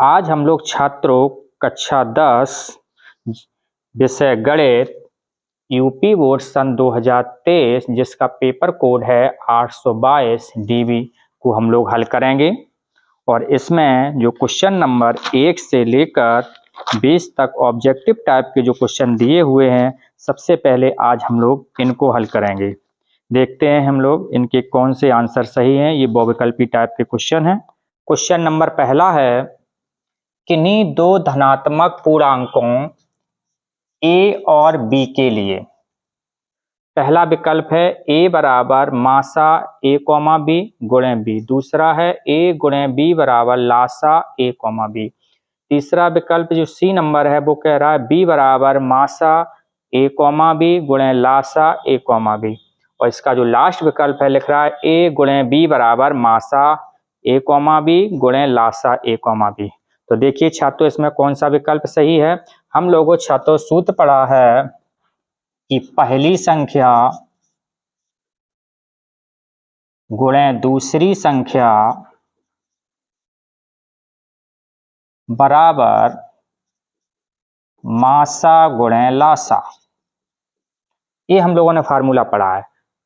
आज हम लोग छात्रों कक्षा 10 विषय गणित यूपी बोर्ड सन 2023 जिसका पेपर कोड है 822 DB को हम लोग हल करेंगे। और इसमें जो क्वेश्चन नंबर 1 से लेकर 20 तक ऑब्जेक्टिव टाइप के जो क्वेश्चन दिए हुए हैं, सबसे पहले आज हम लोग इनको हल करेंगे। देखते हैं हम लोग इनके कौन से आंसर सही हैं। ये बहुविकल्पी टाइप के क्वेश्चन हैं। क्वेश्चन नंबर पहला है, किन्हीं दो धनात्मक पूर्णांकों a और b के लिए पहला विकल्प है a बराबर मासा a, b गुणे b। दूसरा है a गुणे b बराबर लासा a, b। तीसरा विकल्प जो सी नंबर है वो कह रहा है b बराबर मासा a, b गुणे लासा a, b। और इसका जो लास्ट विकल्प है लिख रहा है a गुणे b बराबर मासा a, b गुणे लासा a, b। तो देखिए छात्रों, इसमें कौन सा विकल्प सही है। हम लोगों छात्रों सूत्र पढ़ा है कि पहली संख्या गुणे दूसरी संख्या बराबर मासा गुणे लासा। ये हम लोगों ने फार्मूला पढ़ा है।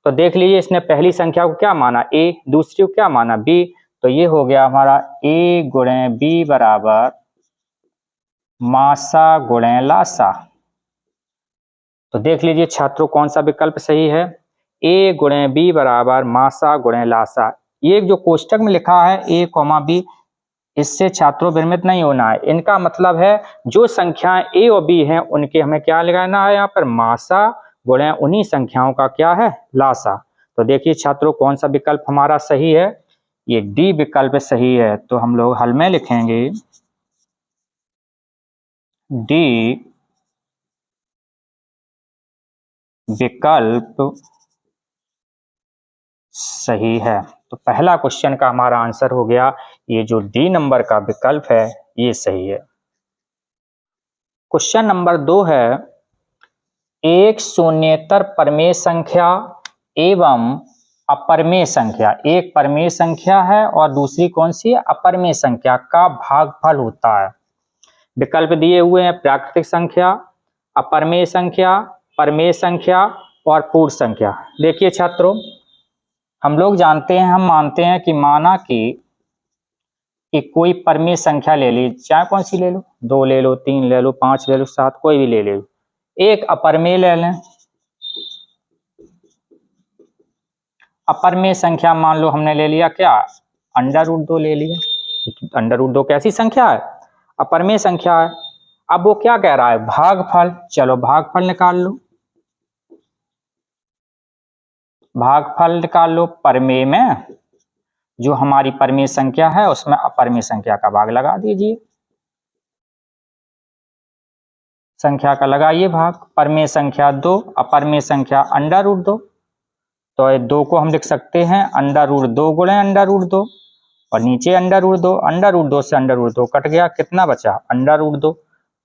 तो देख लीजिए, इसने पहली संख्या को क्या माना a, दूसरी को क्या माना b। तो ये हो गया हमारा a गुणे b बराबर मासा गुणे लासा। तो देख लीजिए छात्रों, कौन सा विकल्प सही है। a गुणे b बराबर मासा गुणे लासा। ये जो कोष्टक में लिखा है a, b, इससे छात्रों भ्रमित नहीं होना है। इनका मतलब है जो संख्याएं a और b हैं उनके हमें क्या लगाना है, यहाँ पर मासा गुणे उन्हीं संख्याओं का क्या है, लासा। तो देखिए छात्रों, कौन सा विकल्प हमारा सही है। ये डी विकल्प सही है। तो हम लोग हल में लिखेंगे डी विकल्प सही है। तो पहला क्वेश्चन का हमारा आंसर हो गया, ये जो डी नंबर का विकल्प है ये सही है। क्वेश्चन नंबर 2 है, एक शून्येतर परमेय संख्या एवं अपरमेय संख्या, एक परमेय संख्या है और दूसरी कौन सी है, अपरमेय संख्या का भागफल होता है। विकल्प दिए हुए हैं प्राकृतिक संख्या, अपरमेय संख्या, परमेय संख्या और पूर्ण संख्या। देखिए छात्रों, हम लोग जानते हैं, हम मानते हैं कि माना कि कोई परमेय संख्या ले ली, चाहे कौन सी ले लो, 2 ले लो, 3 ले लो, 5 ले लो, 7, कोई भी ले लो। एक अपरमेय ले लें। अपरमेय संख्या मान लो हमने ले लिया क्या, √2 ले लिया। √2 कैसी संख्या है, अपरमेय संख्या है। अब वो क्या कह रहा है, भागफल। चलो भागफल निकाल लो, भागफल निकाल लो। परमेय में जो हमारी परमेय संख्या है उसमें अपरमेय संख्या का भाग लगा दीजिए। संख्या का लगाइए भाग। परमेय संख्या 2, अपरमेय संख्या √2। तो ये 2 को हम लिख सकते हैं √2 गुणे √2 और नीचे √2, √2 से √2 कट गया, कितना बचा, √2।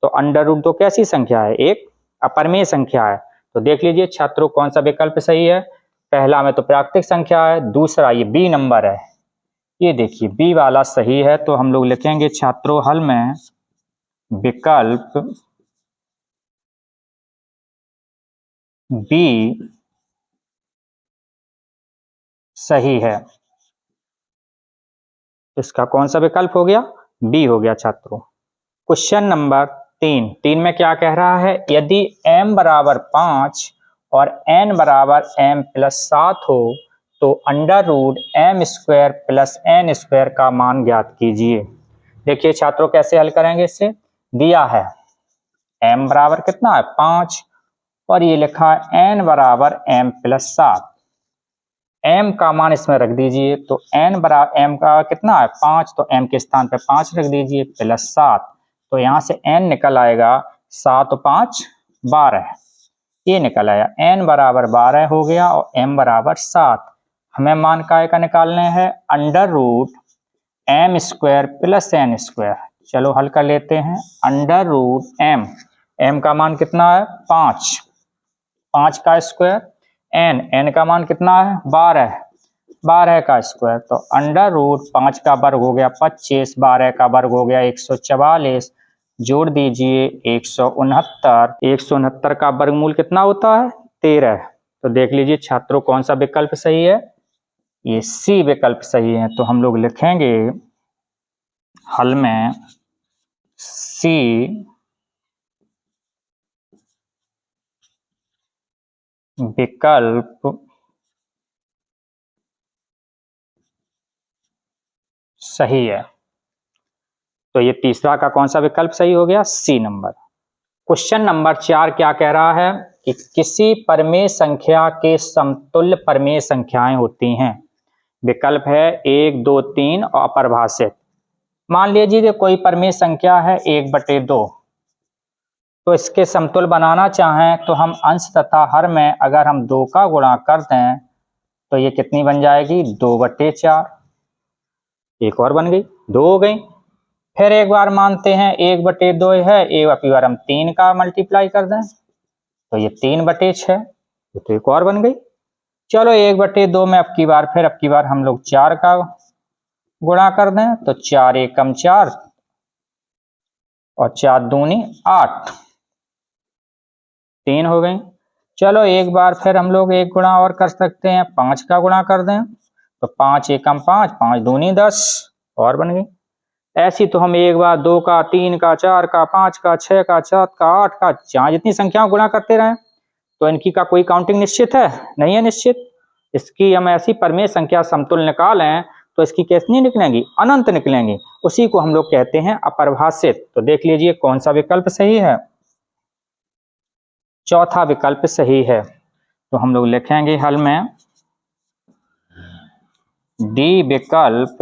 तो √2 कैसी संख्या है, एक अपरमेय संख्या है। तो देख लीजिए छात्रों, कौन सा विकल्प सही है। पहला में तो प्राकृतिक संख्या है, दूसरा ये बी नंबर है, ये देखिए बी वाला सही है। तो हम लोग लिखेंगे छात्रों हल में विकल्प बी सही है। इसका कौन सा विकल्प हो गया, बी हो गया छात्रों। क्वेश्चन नंबर 3 में क्या कह रहा है, यदि m बराबर 5 और n बराबर m+7 हो तो √m² + n² का मान ज्ञात कीजिए। देखिए छात्रों, कैसे हल करेंगे। इससे दिया है m बराबर कितना है, 5 और ये लिखा है n बराबर m+7। m का मान इसमें रख दीजिए। तो n बराबर m का कितना है, 5, तो m के स्थान पे 5 रख दीजिए +7। तो यहाँ से n निकल आएगा 7 और 5 12, ये निकल आया। n बराबर 12 हो गया और m बराबर 7। हमें मान काय का निकालने हैं, √m² + n²। चलो हल कर लेते हैं। √m, m का मान कितना है, 5 का स्क्वायर, n का मान कितना है, 12। 12 का स्क्वायर, तो अंडर रूट 5 का वर्ग हो गया 25, 12 का वर्ग हो गया 144, जोड़ दीजिए 169। 169 का वर्गमूल कितना होता है? 13। तो देख लीजिए छात्रों कौन सा विकल्प सही है? ये सी विकल्प सही है। तो हम लोग लिखेंगे हल में सी विकल्प सही है। तो ये तीसरा का कौन सा विकल्प सही हो गया? सी नंबर। क्वेश्चन नंबर 4 क्या कह रहा है कि किसी परमेय संख्या के समतुल्य परमेय संख्याएं होती हैं। विकल्प है 1, 2, 3 और अपरिभाषित। मान लीजिए कोई परमेय संख्या है 1/2, तो इसके समतुल्य बनाना चाहें तो हम अंश तथा हर में अगर हम 2 का गुणा कर दें तो ये कितनी बन जाएगी? 2/4। एक और बन गई, 2 हो गई। फिर एक बार मानते हैं 1/2 है, एक बार हम 3 का मल्टीप्लाई कर दें तो ये 3/6, ये तो एक और बन गई। चलो 1/2 में अब की बार हम लोग 4 का गुणा कर दें तो 4 एकम 4 और 4 दूनी 8, 3 हो गई। चलो एक बार फिर हम लोग एक गुणा और कर सकते हैं, 5 का गुणा कर दें तो 5 एकम 5, 5 दूनी 10 और बन गई। ऐसी तो हम एक बार 2 का, 3 का, 4 का, 5 का, 6 का, 7 का, 8 का, जहाँ जितनी संख्याओं गुणा करते रहें तो इनकी का कोई काउंटिंग निश्चित है? नहीं है निश्चित। इसकी हम ऐसी परमेय संख्या समतुल्य निकालें तो इसकी कितनी निकलेंगी? अनंत निकलेंगी। उसी को हम लोग कहते हैं अपरिभाषित। तो देख लीजिए कौन सा विकल्प सही है? चौथा विकल्प सही है। तो हम लोग लिखेंगे हल में डी विकल्प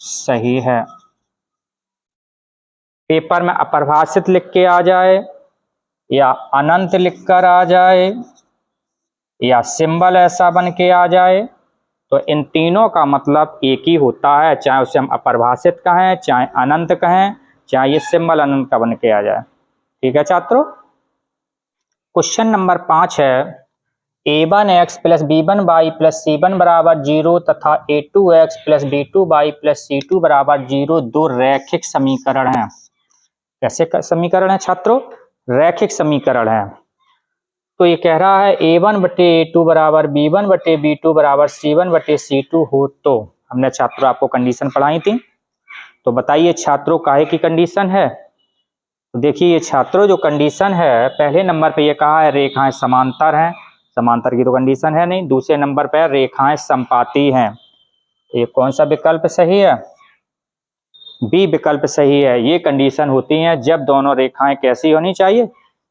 सही है। पेपर में अपरिभाषित लिख के आ जाए या अनंत लिखकर आ जाए या सिंबल ऐसा बन के आ जाए तो इन तीनों का मतलब एक ही होता है, चाहे उसे हम अपरिभाषित कहें, चाहे अनंत कहें, चाहे ये सिंबल अनंत का बन के आ जाए। ठीक है छात्रों। क्वेश्चन नंबर 5 है a1x plus b1y plus c1 बराबर 0 तथा a2x plus b2y plus c2 बराबर 0 दो रैखिक समीकरण हैं। कैसे समीकरण है छात्रों? रैखिक समीकरण है। तो ये कह रहा है a1/a2 बराबर b1/b2 बराबर c1/c2 हो तो। हमने छात्रों आपको कंडीशन पढ़ाई थी, तो बताइए छात्रों काहे की कंडीशन है? तो देखिए ये छात्रों जो कंडीशन है, पहले नंबर पे ये कहा है रेखाएं समांतर हैं, समांतर की तो कंडीशन है नहीं। दूसरे नंबर पर रेखाएं समपाती हैं। तो ये कौन सा विकल्प सही है? बी विकल्प सही है। ये कंडीशन होती है जब दोनों रेखाएं कैसी होनी चाहिए?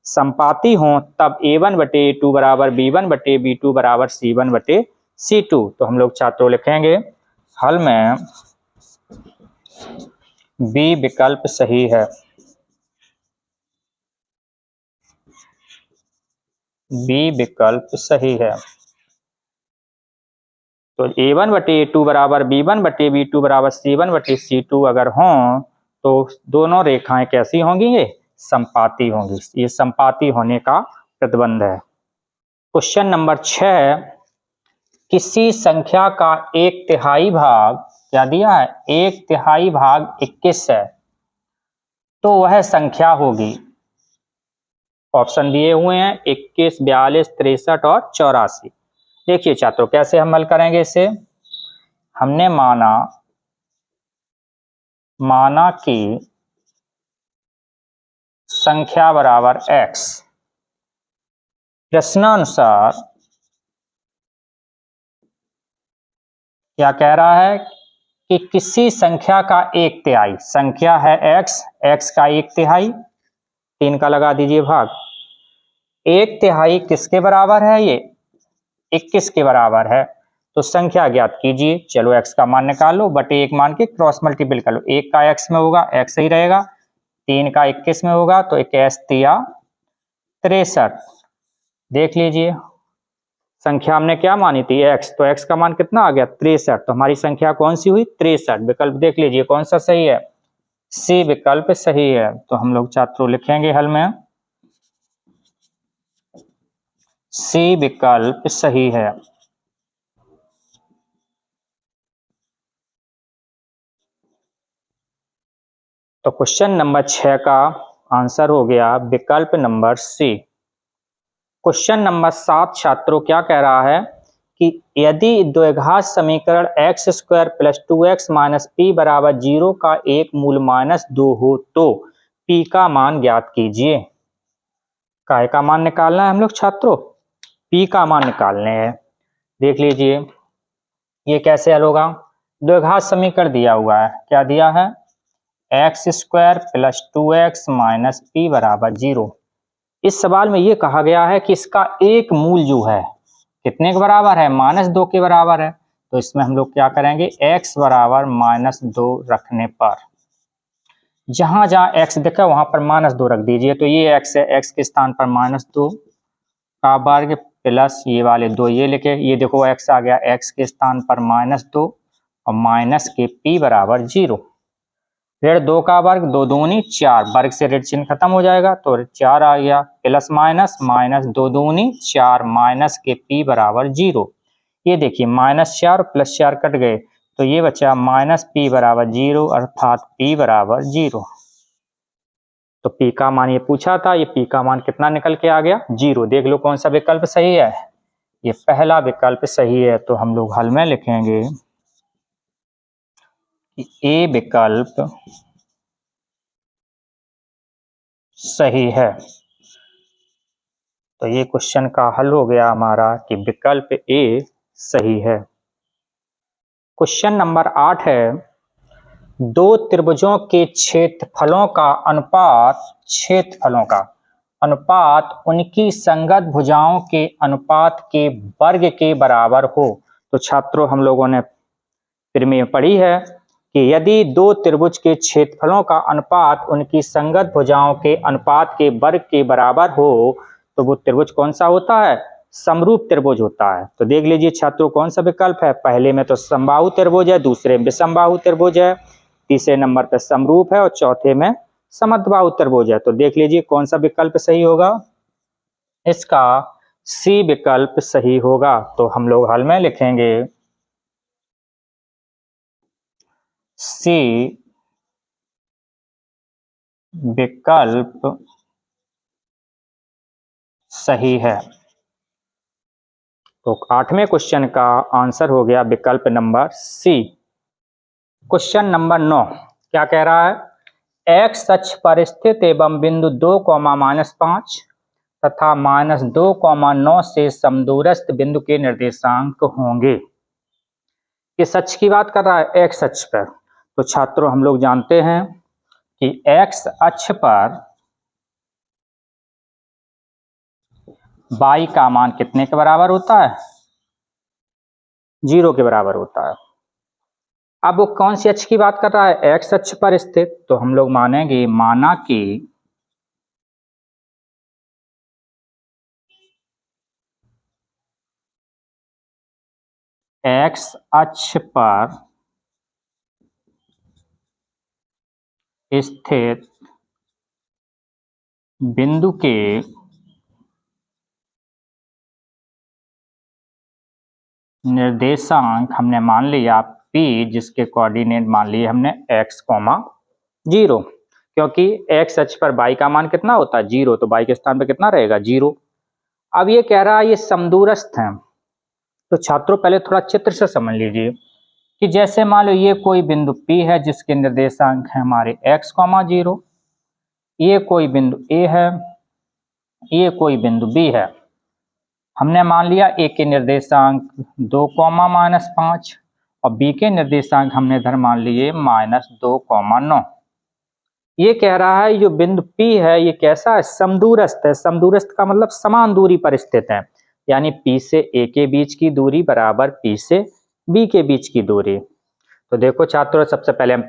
समपाती हों, तब a1/a2 बराबर b1/b2 बराबर c1/c2। तो हम लोग छात्रों लिखेंगे हल में बी विकल्प सही है। बी विकल्प सही है। तो a1/a2 बराबर b1/b2 बराबर c1/c2 अगर हों तो दोनों रेखाएं कैसी होंगी? ये समपाती होंगी। ये समपाती होने का प्रतिबंध है। क्वेश्चन नंबर 6 किसी संख्या का 1/3 भाग क्या दिया है? 1/3 भाग 21 है तो वह संख्या होगी। ऑप्शन दिए हुए हैं 21, 42, 63 और 84। देखिए छात्रों कैसे हम हल करेंगे इसे। हमने माना कि संख्या बराबर x। प्रश्नानुसार क्या कह रहा है कि किसी संख्या का 1/3, संख्या है x का 1/3, 3 का लगा दीजिए भाग, 1/3 किसके बराबर है? ये 21 के बराबर है। तो संख्या ज्ञात कीजिए। चलो x का मान निकाल लो, बटे 1 मान के क्रॉस मल्टीपल कर लो। 1 का x में होगा x ही रहेगा, 3 का 21 में होगा तो 21×3 = 63। देख लीजिए संख्या हमने क्या मानी थी? x, तो x का मान कितना आ गया? 63। तो हमारी संख्या कौन सी हुई? 63। विकल्प देख लीजिए कौन सा सही है? सी विकल्प सही है। तो हम लोग छात्रों लिखेंगे हल में सी विकल्प सही है। तो क्वेश्चन नंबर 6 का आंसर हो गया विकल्प नंबर सी। क्वेश्चन नंबर 7 छात्रों क्या कह रहा है कि यदि द्विघात समीकरण x square plus 2x minus P बराबर 0 का एक मूल -2 हो तो पी का मान ज्ञात कीजिए। काय का मान निकालना है हम लोग छात्रों? पी का मान निकालने हैं। देख लीजिए ये कैसे हल होगा। द्विघात समीकरण दिया हुआ है, क्या दिया है? X square plus 2x minus P बराबर 0। इस सवाल में ये कहा गया है कि इसका एक मूल जो है कितने के बराबर है? -2 के बराबर है। तो इसमें हम लोग क्या करेंगे, x बराबर -2 रखने पर जहां जहां x दिखा वहां पर -2 रख दीजिए। तो ये x है, x के स्थान पर -2 का वर्ग प्लस ये वाले 2 ये लिखे, ये देखो x आ गया, x के स्थान पर -2 और माइनस के p बराबर 0। ऋण 2 का वर्ग 2 दूनी 4, वर्ग से ऋण चिन्ह खत्म हो जाएगा तो 4 आ गया, प्लस माइनस 2 दूनी 4 माइनस के p बराबर 0। ये देखिए -4 प्लस 4 कट गए तो ये बचा -p बराबर 0 अर्थात p बराबर 0। तो p का मान ये पूछा था, ये p का मान कितना निकल के आ गया? 0। देख लो कौन सा विकल्प सही है। ये पहला विकल्प सही है। तो हम लोग हल में लिखेंगे कि ए विकल्प सही है। तो ये क्वेश्चन का हल हो गया हमारा कि विकल्प ए सही है। क्वेश्चन नंबर 8 है, दो त्रिभुजों के क्षेत्रफलों का अनुपात उनकी संगत भुजाओं के अनुपात के वर्ग के बराबर हो। तो छात्रों हम लोगों ने प्रमेय पढ़ी है कि यदि दो त्रिभुज के क्षेत्रफलों का अनुपात उनकी संगत भुजाओं के अनुपात के वर्ग के बराबर हो तो वो त्रिभुज कौन सा होता है? समरूप त्रिभुज होता है। तो देख लीजिए छात्रों कौन सा विकल्प है। पहले में तो समबाहु त्रिभुज है, दूसरे में विषमबाहु त्रिभुज है, तीसरे नंबर पे समरूप है और चौथे में समद्विबाहु त्रिभुज है। तो देख लीजिए कौन सा विकल्प सही होगा। इसका सी विकल्प सही होगा। तो हम लोग हल में लिखेंगे सी विकल्प सही है। तो 8वें क्वेश्चन का आंसर हो गया विकल्प नंबर सी। क्वेश्चन नंबर 9 क्या कह रहा है, एक्स अक्ष पर स्थित एवं बिंदु 2, -5 तथा -2, 9 से समदूरस्थ बिंदु के निर्देशांक होंगे। किस अक्ष की बात कर रहा है? एक्स अक्ष पर। तो छात्रों हम लोग जानते हैं कि एक्स अक्ष पर y का मान कितने के बराबर होता है? 0 के बराबर होता है। अब वो कौन सी अक्ष की बात कर रहा है? एक्स अक्ष पर स्थित। तो हम लोग मानेंगे, माना कि एक्स अक्ष पर स्थित बिंदु के निर्देशांक हमने मान लिया p, जिसके कोऑर्डिनेट मान लिए हमने x, 0, क्योंकि x अक्ष पर y का मान कितना होता है? 0। तो y के स्थान पर कितना रहेगा? 0। अब ये कह रहा है ये समदूरस्थ हैं। तो छात्रों पहले थोड़ा चित्र से समझ लीजिए कि जैसे मान लो ये कोई बिंदु P है जिसके निर्देशांक है हमारे x, 0, ये कोई बिंदु A है, ये कोई बिंदु B है। हमने मान लिया A के निर्देशांक 2, -5 और B के निर्देशांक हमने इधर मान लिए -2, 9। ये कह रहा है जो बिंदु P है ये कैसा है? समदूरस्थ है। समदूरस्थ का मतलब समान दूरी पर स्थित है, यानी P से A के बीच की दूरी बराबर P से B के बीच की दूरी। तो देखो छात्रों सबसे पहले हम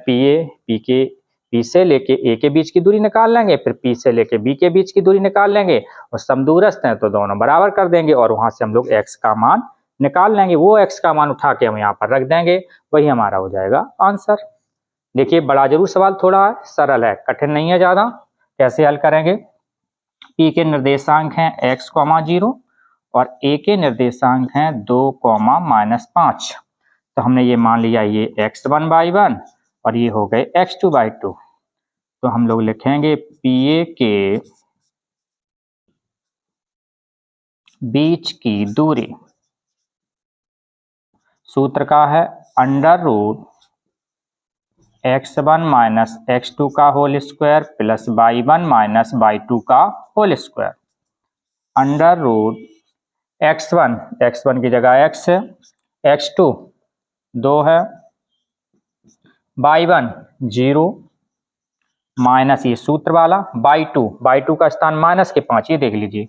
P से लेके A के बीच की दूरी निकाल लेंगे, फिर P से लेके B के बीच की दूरी निकाल लेंगे और समदूरस्थ हैं तो दोनों बराबर कर देंगे और वहां से हम लोग x का मान निकाल लेंगे। वो x का मान उठा के हम यहाँ पर रख देंगे, वही हमारा हो जाएगा आंसर। देखिए बड़ा जरूर सवाल थोड़ा है, सरल है, कठिन नहीं है ज्यादा। कैसे हल करेंगे? P के निर्देशांक हैं x, 0 और a के निर्देशांक हैं 2, -5। तो हमने ये मान लिया ये x1/1 और ये हो गए x2/2। तो हम लोग लिखेंगे PA के बीच की दूरी सूत्र का है √x1 - x2 का whole square plus y1 - y2 का होल स्क्वायर। x1 की जगह x है, x2 2 है, y1 0 माइनस ये सूत्र वाला y2 का स्थान माइनस के 5, ये देख लीजिए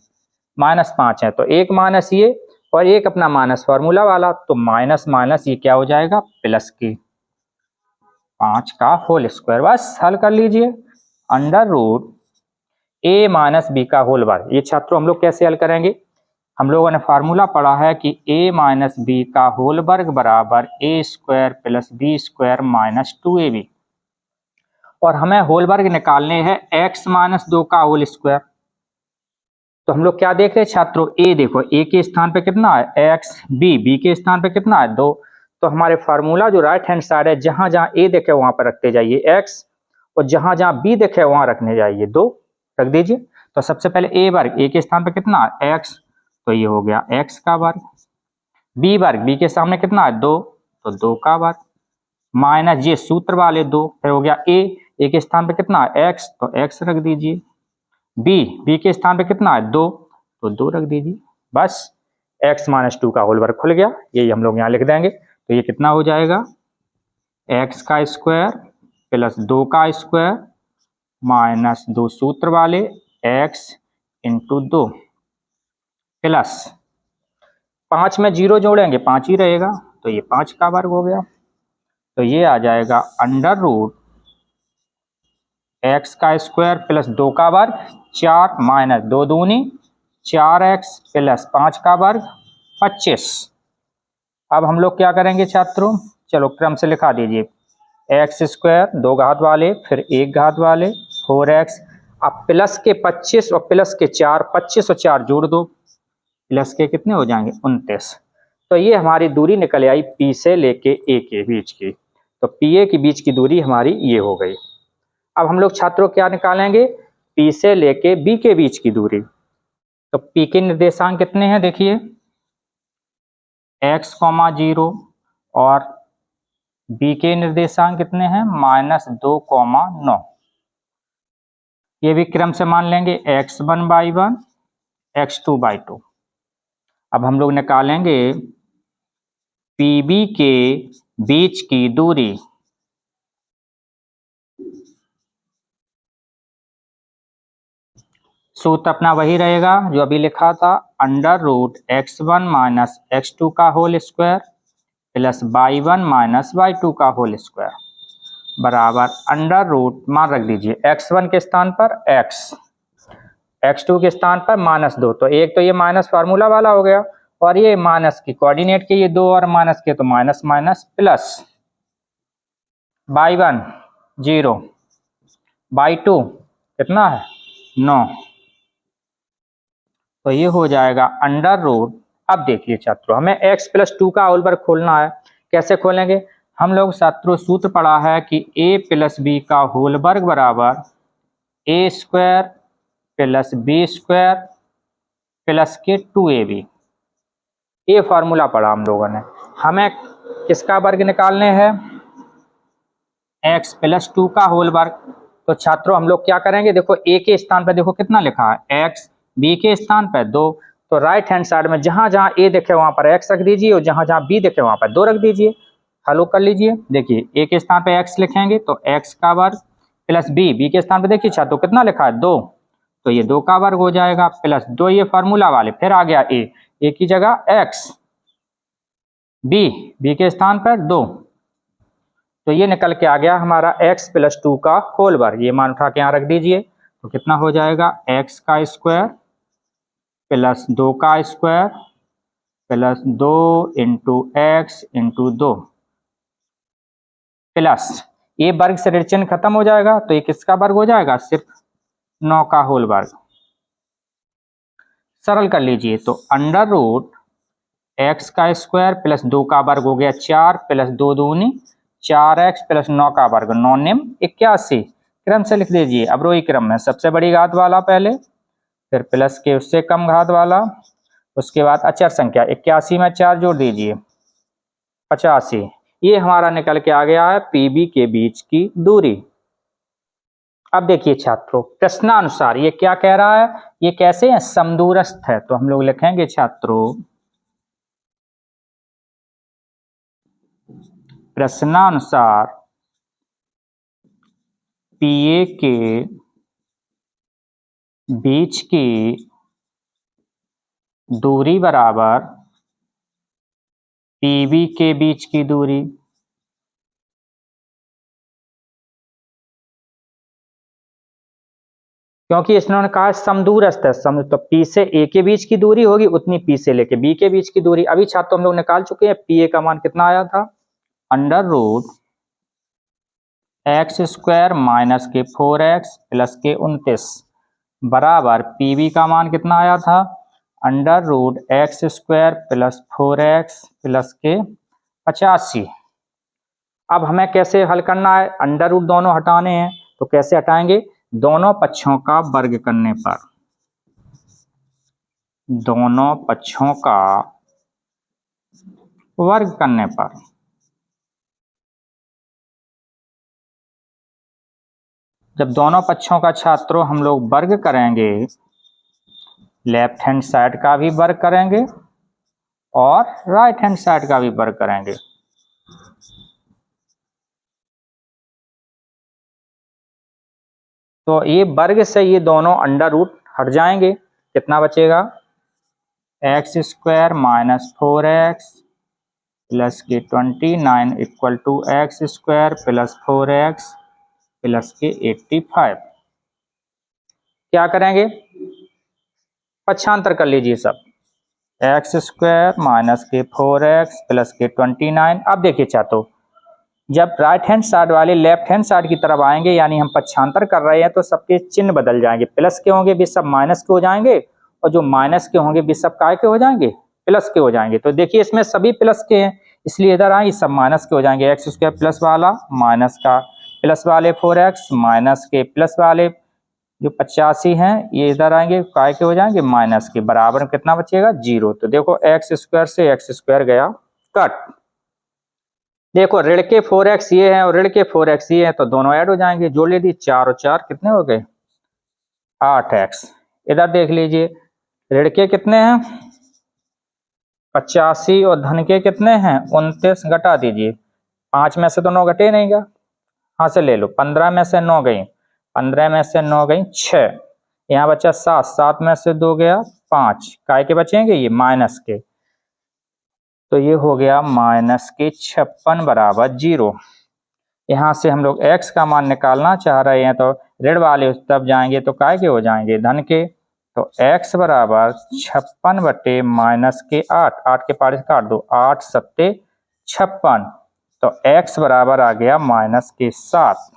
-5 है तो एक माइनस ये और एक अपना माइनस फार्मूला वाला, तो माइनस माइनस ये क्या हो जाएगा प्लस के 5 का होल स्क्वायर। बस हल कर लीजिए √a - b का होल वर्ग। ये छात्रों हम लोग कैसे हल करेंगे, हम लोगों ने फार्मूला पढ़ा है कि a - b का होल वर्ग बराबर a² + b² - 2ab और हमें होल वर्ग निकालने हैं x - 2 का होल स्क्वायर। तो हम लोग क्या देख रहे हैं छात्रों, a देखो a के स्थान पे कितना है x, b के स्थान पे कितना है 2। तो हमारे फार्मूला जो राइट हैंड साइड है जहां जहां a देखे वहां पर रखते जाइए x और जहां जहां b देखे वहां रखने जाइए 2 रख दीजिए। तो सबसे पहले a वर्ग a के स्थान पे कितना है x, तो ये हो गया x का वर्ग। b वर्ग b के सामने कितना है 2, तो 2 का वर्ग माइनस ये सूत्र वाले 2, फिर हो गया a के स्थान पे कितना है x, तो x रख दीजिए। b के स्थान पे कितना है 2, तो 2 रख दीजिए। बस x - 2 का होल वर्ग खुल गया, यही हम लोग यहाँ लिख देंगे। तो ये कितना हो जाएगा x का स्क्वायर प्लस 2 का स्क्वायर माइनस 2 सूत्र वाले x × 2 प्लस 5 में 0 जोड़ेंगे 5 ही रहेगा, तो ये 5 का वर्ग हो गया। तो ये आ जाएगा √x का स्क्वायर प्लस 2 का वर्ग 4 माइनस 2 दूनी 4x प्लस 5 का वर्ग 25। अब हम लोग क्या करेंगे छात्रों, चलो क्रम से लिखा दीजिए x² 2 घात वाले फिर 1 घात वाले 4x, अब प्लस के 25 और प्लस के 4, 25 और 4 जोड़ दो प्लस के कितने हो जाएंगे 29। तो ये हमारी दूरी निकल आई P से लेके A के बीच की। तो PA के बीच की दूरी हमारी ये हो गई। अब हम लोग छात्रों क्या निकालेंगे, P से लेके B के बीच की दूरी। तो P के निर्देशांक कितने हैं देखिए x, 0 और B के निर्देशांक कितने हैं -2, 9। ये भी क्रम से मान लेंगे x1/1 x2/2। अब हम लोग निकालेंगे PB के बीच की दूरी। सूत्र अपना वही रहेगा जो अभी लिखा था √x1 - x2 का whole square plus y1 - y2 का होल स्क्वायर बराबर √ मान रख दीजिए x1 के स्थान पर x, x2 के स्थान पर -2। तो एक तो ये माइनस फार्मूला वाला हो गया और ये माइनस की कोऑर्डिनेट के ये 2 और माइनस के तो minus minus plus y1 0 y2 कितना है 9। तो ये हो जाएगा √ अब देखिए छात्रों हमें x + 2 का होल वर्ग खोलना है। कैसे खोलेंगे, हम लोग छात्रों सूत्र पढ़ा है कि a + b का होल वर्ग बराबर a² + b² प्लस के 2ab। ये फार्मूला पढ़ा हम लोगों ने। हमें किसका वर्ग निकालने हैं x + 2 का होल वर्ग। तो छात्रों हम लोग क्या करेंगे, देखो a के स्थान पर देखो कितना लिखा है x, b के स्थान पर 2। तो राइट हैंड साइड में जहां जहां a देखे वहां पर x रख दीजिए और जहां जहां b देखे वहां पर 2 रख दीजिए। हल कर लीजिए, देखिए a के स्थान पे x लिखेंगे तो x का वर्ग प्लस b के स्थान पे देखिए छात्रों कितना लिखा है 2, तो ये 2 का वर्ग हो जाएगा प्लस 2 ये फार्मूला वाले, फिर आ गया a की जगह x, b के स्थान पर 2। तो ये निकल के आ गया हमारा x + 2 का होल वर्ग। ये मान उठा के यहाँ रख दीजिए तो कितना हो जाएगा x का स्क्वायर प्लस 2 का स्क्वायर प्लस 2 × x × 2 प्लस ये वर्ग से ऋण चिन्ह खत्म हो जाएगा तो ये किसका वर्ग हो जाएगा सिर्फ 9 का होल वर्ग। सरल कर लीजिए तो अंडर रूट एक्स का स्क्वायर प्लस 2 का वर्ग हो गया 4 प्लस 2 दूनी 4x प्लस 9 का वर्ग 9 निम 81। क्रम से लिख दीजिए, अवरोही क्रम में सबसे बड़ी घात वाला पहले, फिर प्लस के उससे कम घात वाला, उसके बाद अचर संख्या 81 में 4 जोड़ दीजिए 85। ये हमारा निकल के आ गया है पीबी के बीच की दूरी। अब देखिए छात्रों, प्रश्नानुसार ये क्या कह रहा है, ये कैसे है, समदूरस्थ है, तो हम लोग लिखेंगे छात्रों प्रश्नानुसार पीए के बीच की दूरी बराबर पीबी के बीच की दूरी। क्योंकि इसने कहा समदूरस्थ है, तो पी से ए के बीच की दूरी होगी उतनी पी से लेके बी के बीच की दूरी। अभी छात्र हम लोग निकाल चुके हैं, पी ए का मान कितना आया था, under root x square minus के 4x प्लस के 29 बराबर पीबी का मान कितना आया था, under root x square plus 4x plus के 85। अब हमें कैसे हल करना है, अंडर रूट दोनों हटाने हैं, तो कैसे हटाएंगे, दोनों पक्षों का वर्ग करने पर, दोनों पक्षों का वर्ग करने पर। जब दोनों पक्षों का छात्रों हम लोग वर्ग करेंगे, लेफ्ट हैंड साइड का भी वर्ग करेंगे और राइट हैंड साइड का भी वर्ग करेंगे। तो ये वर्ग से ये दोनों अंडर रूट हट जाएंगे, कितना बचेगा, x square minus 4x plus के 29 equal to x square plus 4x plus के 85। क्या करेंगे, पक्षांतर कर लीजिए सब, एक्स स्क्वायर माइनस के 4x प्लस के 29। अब देखिए छात्रों, जब राइट हैंड साइड वाले लेफ्ट हैंड साइड की तरफ आएंगे, यानी हम पक्षांतर कर रहे हैं, तो सबके चिन्ह बदल जाएंगे, प्लस के होंगे भी सब माइनस के हो जाएंगे, और जो माइनस के होंगे भी सब काय के हो जाएंगे, प्लस के हो जाएंगे। तो देखिए इसमें सभी प्लस के हैं, इसलिए इधर आए सब माइनस के हो जाएंगे, एक्स स्क्वायर प्लस वाला माइनस का प्लस वाले 4x माइनस के प्लस वाले जो 85 हैं ये इधर आएंगे, काय के हो जाएंगे, माइनस के, बराबर में कितना बचेगा, 0। तो देखो एक्स स्क्वायर से एक्स स्क्वायर गया कट। देखो ऋण के 4x ये है और ऋण के 4x ये है, तो दोनों ऐड हो जाएंगे, जोड़ लीजिए 4 और 4 कितने हो गए, 8x। इधर देख लीजिए ऋण के कितने हैं 85 और धन के कितने हैं 29, घटा दीजिए, 5 में से तो 9 घटे नहीं गया, हाँ से ले लो, 15 में से 9 गई, 15 में से 9 गई 6, यहाँ बचा 7, 7 में से 2 गया 5, काय के बचेंगे ये माइनस के, तो ये हो गया माइनस के 56 बराबर 0। यहाँ से हम लोग x का मान निकालना चाह रहे हैं, तो ऋण वाले उस तरफ जाएंगे तो काय के हो जाएंगे, धन के, तो x बराबर 56 बटे माइनस के 8, 8 के पारे काट दो, 8 सत्ते 56, तो x बराबर आ गया माइनस के 7।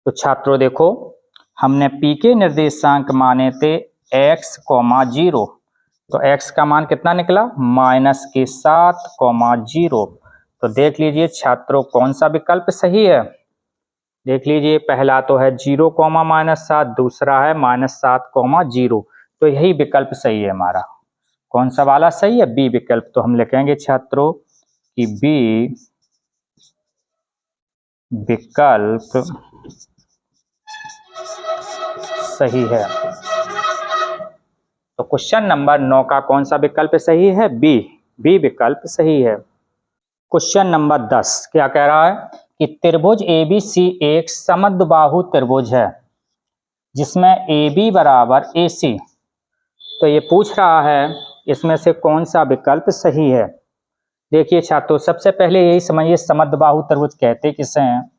तो छात्रों देखो हमने p के निर्देशांक माने थे x, 0, तो x का मान कितना निकला माइनस के 7, 0। तो देख लीजिए छात्रों कौन सा विकल्प सही है, देख लीजिए पहला तो है 0, -7, दूसरा है -7, 0, तो यही विकल्प सही है हमारा। कौन सा वाला सही है, बी विकल्प। तो हम लिखेंगे छात्रों कि बी विकल्प सही है। तो क्वेश्चन नंबर 9 का कौन सा विकल्प सही है, बी विकल्प सही है। क्वेश्चन नंबर 10 क्या कह रहा है कि त्रिभुज ABC एक समद्विबाहु त्रिभुज है जिसमें AB बराबर AC। तो ये पूछ रहा है इसमें से कौन सा विकल्प सही है। देखिए छात्रों सबसे पहले यही समझिए समद्विबाहु त्रिभुज कहते किसे हैं।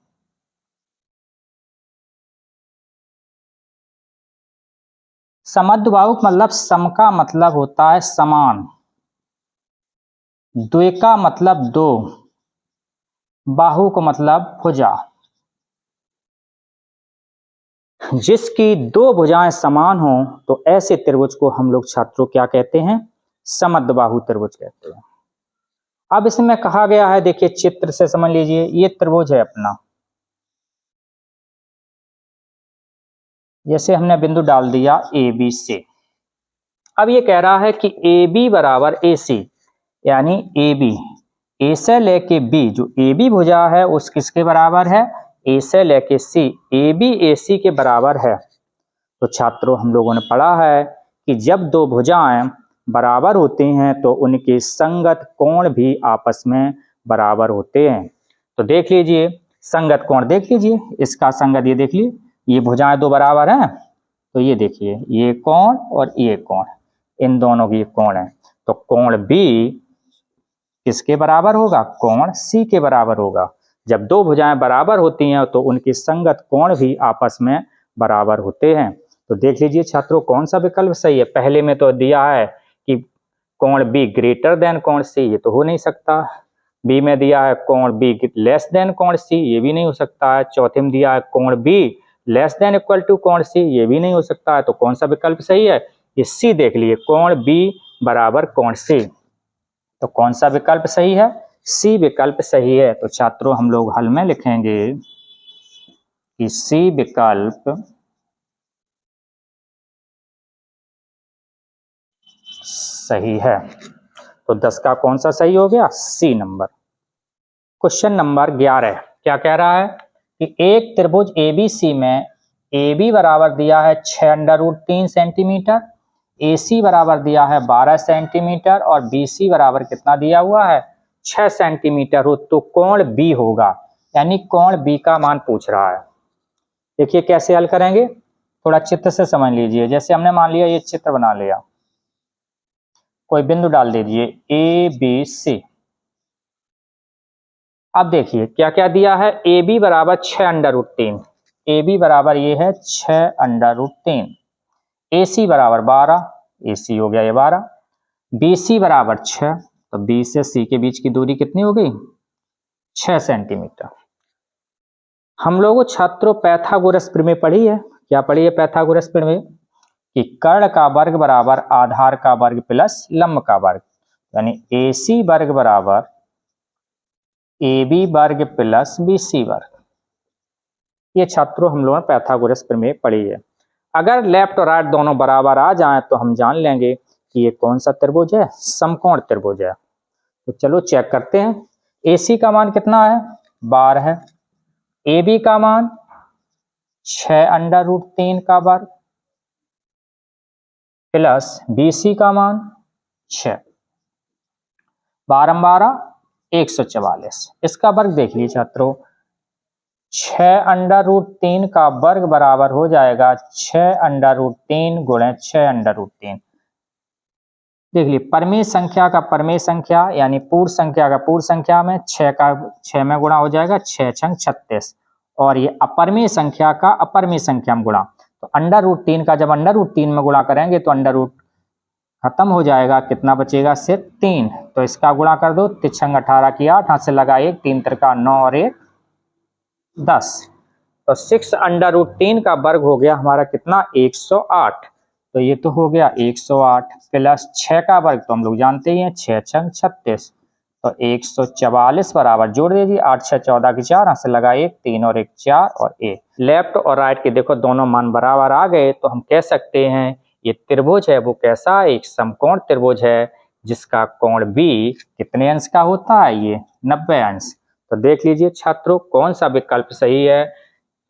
समद्विबाहु मतलब सम का मतलब होता है समान, द्वि का मतलब दो, बाहु को मतलब भुजा। जिसकी दो भुजाएं समान हो तो ऐसे त्रिभुज को हम लोग छात्रों क्या कहते हैं? समद्विबाहु त्रिभुज कहते हैं। अब इसमें कहा गया है, देखिए चित्र से समझ लीजिए, ये त्रिभुज है अपना, जैसे हमने बिंदु डाल दिया ए बी से। अब ये कह रहा है कि ए बी बराबर ए सी, यानी ए बी ए से लेके बी, जो ए बी भुजा है उस किसके बराबर है? ए से लेके सी, ए बी ए सी के बराबर है। तो छात्रों हम लोगों ने पढ़ा है कि जब दो भुजाएं बराबर होती हैं तो उनके संगत कोण भी आपस में बराबर होते हैं। तो देख लीजिए संगत कोण, देख लीजिए इसका संगत, ये देख लीजिए, ये भुजाएं दो बराबर हैं, तो ये देखिए ये कोण और ये कोण, इन दोनों की कोण है। तो कोण बी किसके बराबर होगा? कोण सी के बराबर होगा। जब दो भुजाएं बराबर होती हैं तो उनके संगत कोण भी आपस में बराबर होते हैं। तो देख लीजिए छात्रों कौन सा विकल्प सही है। पहले में तो दिया है कि कोण बी ग्रेटर देन कोण सी, ये तो हो नहीं सकता। बी में दिया है कोण बी लेस देन कोण सी, ये भी नहीं हो सकता है। चौथे में दिया है कोण B less than equal to कोण सी, ये भी नहीं हो सकता है। तो कौन सा विकल्प सही है? ये सी देख लिए, कोण बी बराबर कोण सी। तो कौन सा विकल्प सही है? सी विकल्प सही है। तो छात्रों हम लोग हल में लिखेंगे कि सी विकल्प सही है। तो 10 का कौन सा सही हो गया? सी नंबर। क्वेश्चन नंबर 11 क्या कह रहा है कि एक त्रिभुज एबीसी में ए बी बराबर दिया है 6√3 सेंटीमीटर, ए सी बराबर दिया है 12 सेंटीमीटर और बी सी बराबर कितना दिया हुआ है? 6 सेंटीमीटर हो तो कोण बी होगा, यानी कोण बी का मान पूछ रहा है। देखिए कैसे हल करेंगे, थोड़ा चित्र से समझ लीजिए। जैसे हमने मान लिया ये चित्र बना लिया, कोई बिंदु डाल दीजिए ए बी सी। अब देखिए क्या क्या दिया है, ए बी बराबर 6√3, ए बी बराबर ये है 6√3, ए सी बराबर 12, ए सी हो गया ये 12, बी सी बराबर 6, तो बी से सी के बीच की दूरी कितनी हो गई? 6 सेंटीमीटर। हम लोगों छात्रों पाइथागोरस प्रमेय पढ़ी है। क्या पढ़ी है पाइथागोरस प्रमेय? कि कर्ण का वर्ग बराबर आधार का वर्ग प्लस लंब का वर्ग, यानी ए सी वर्ग बराबर ए बी वर्ग प्लस बी सी वर्ग। ये छात्रों हम लोगों ने पाइथागोरस प्रमेय पढ़ी है। अगर लेफ्ट और राइट दोनों बराबर आ जाएं तो हम जान लेंगे कि ये कौन सा त्रिभुज है? समकोण त्रिभुज है। तो चलो चेक करते हैं। ए सी का मान कितना है? 12 है। ए बी का मान 6√3 का वर्ग प्लस बी सी का मान 6, 12 144। इसका वर्ग देख लीजिए छात्रों, 6√3 का वर्ग बराबर हो जाएगा 6√3 गुणे 6√3। देख लीजिए परमेय संख्या का परमेय संख्या यानी पूर्ण संख्या का पूर्ण संख्या में 6 का 6 में गुणा हो जाएगा, 6 छंग 36, और ये अपरमेय संख्या का अपरमेय संख्या में गुणा। तो √3 का जब √3 में गुणा करेंगे तो अंडर रूट खत्म हो जाएगा, कितना बचेगा? सिर्फ 3। तो इसका गुणा कर दो, 3 18 की 8, हाथ से लगा 1, 3 3 9 और 1 10। तो 6√3 का वर्ग हो गया हमारा कितना? 108। तो ये तो हो गया 108 प्लस 6 का वर्ग, तो हम लोग जानते ही हैं 6 छंग 36, तो 144 बराबर जोड़ दीजिए, 8 6 14 की 4, हाथ से लगा 1, 3 और 1 4 और 1। लेफ्ट और राइट के देखो दोनों मान बराबर आ गए, तो हम कह सकते हैं ये त्रिभुज है वो कैसा? एक समकोण त्रिभुज है जिसका कोण बी कितने अंश का होता है? ये 90 अंश। तो देख लीजिए छात्रों कौन सा विकल्प सही है।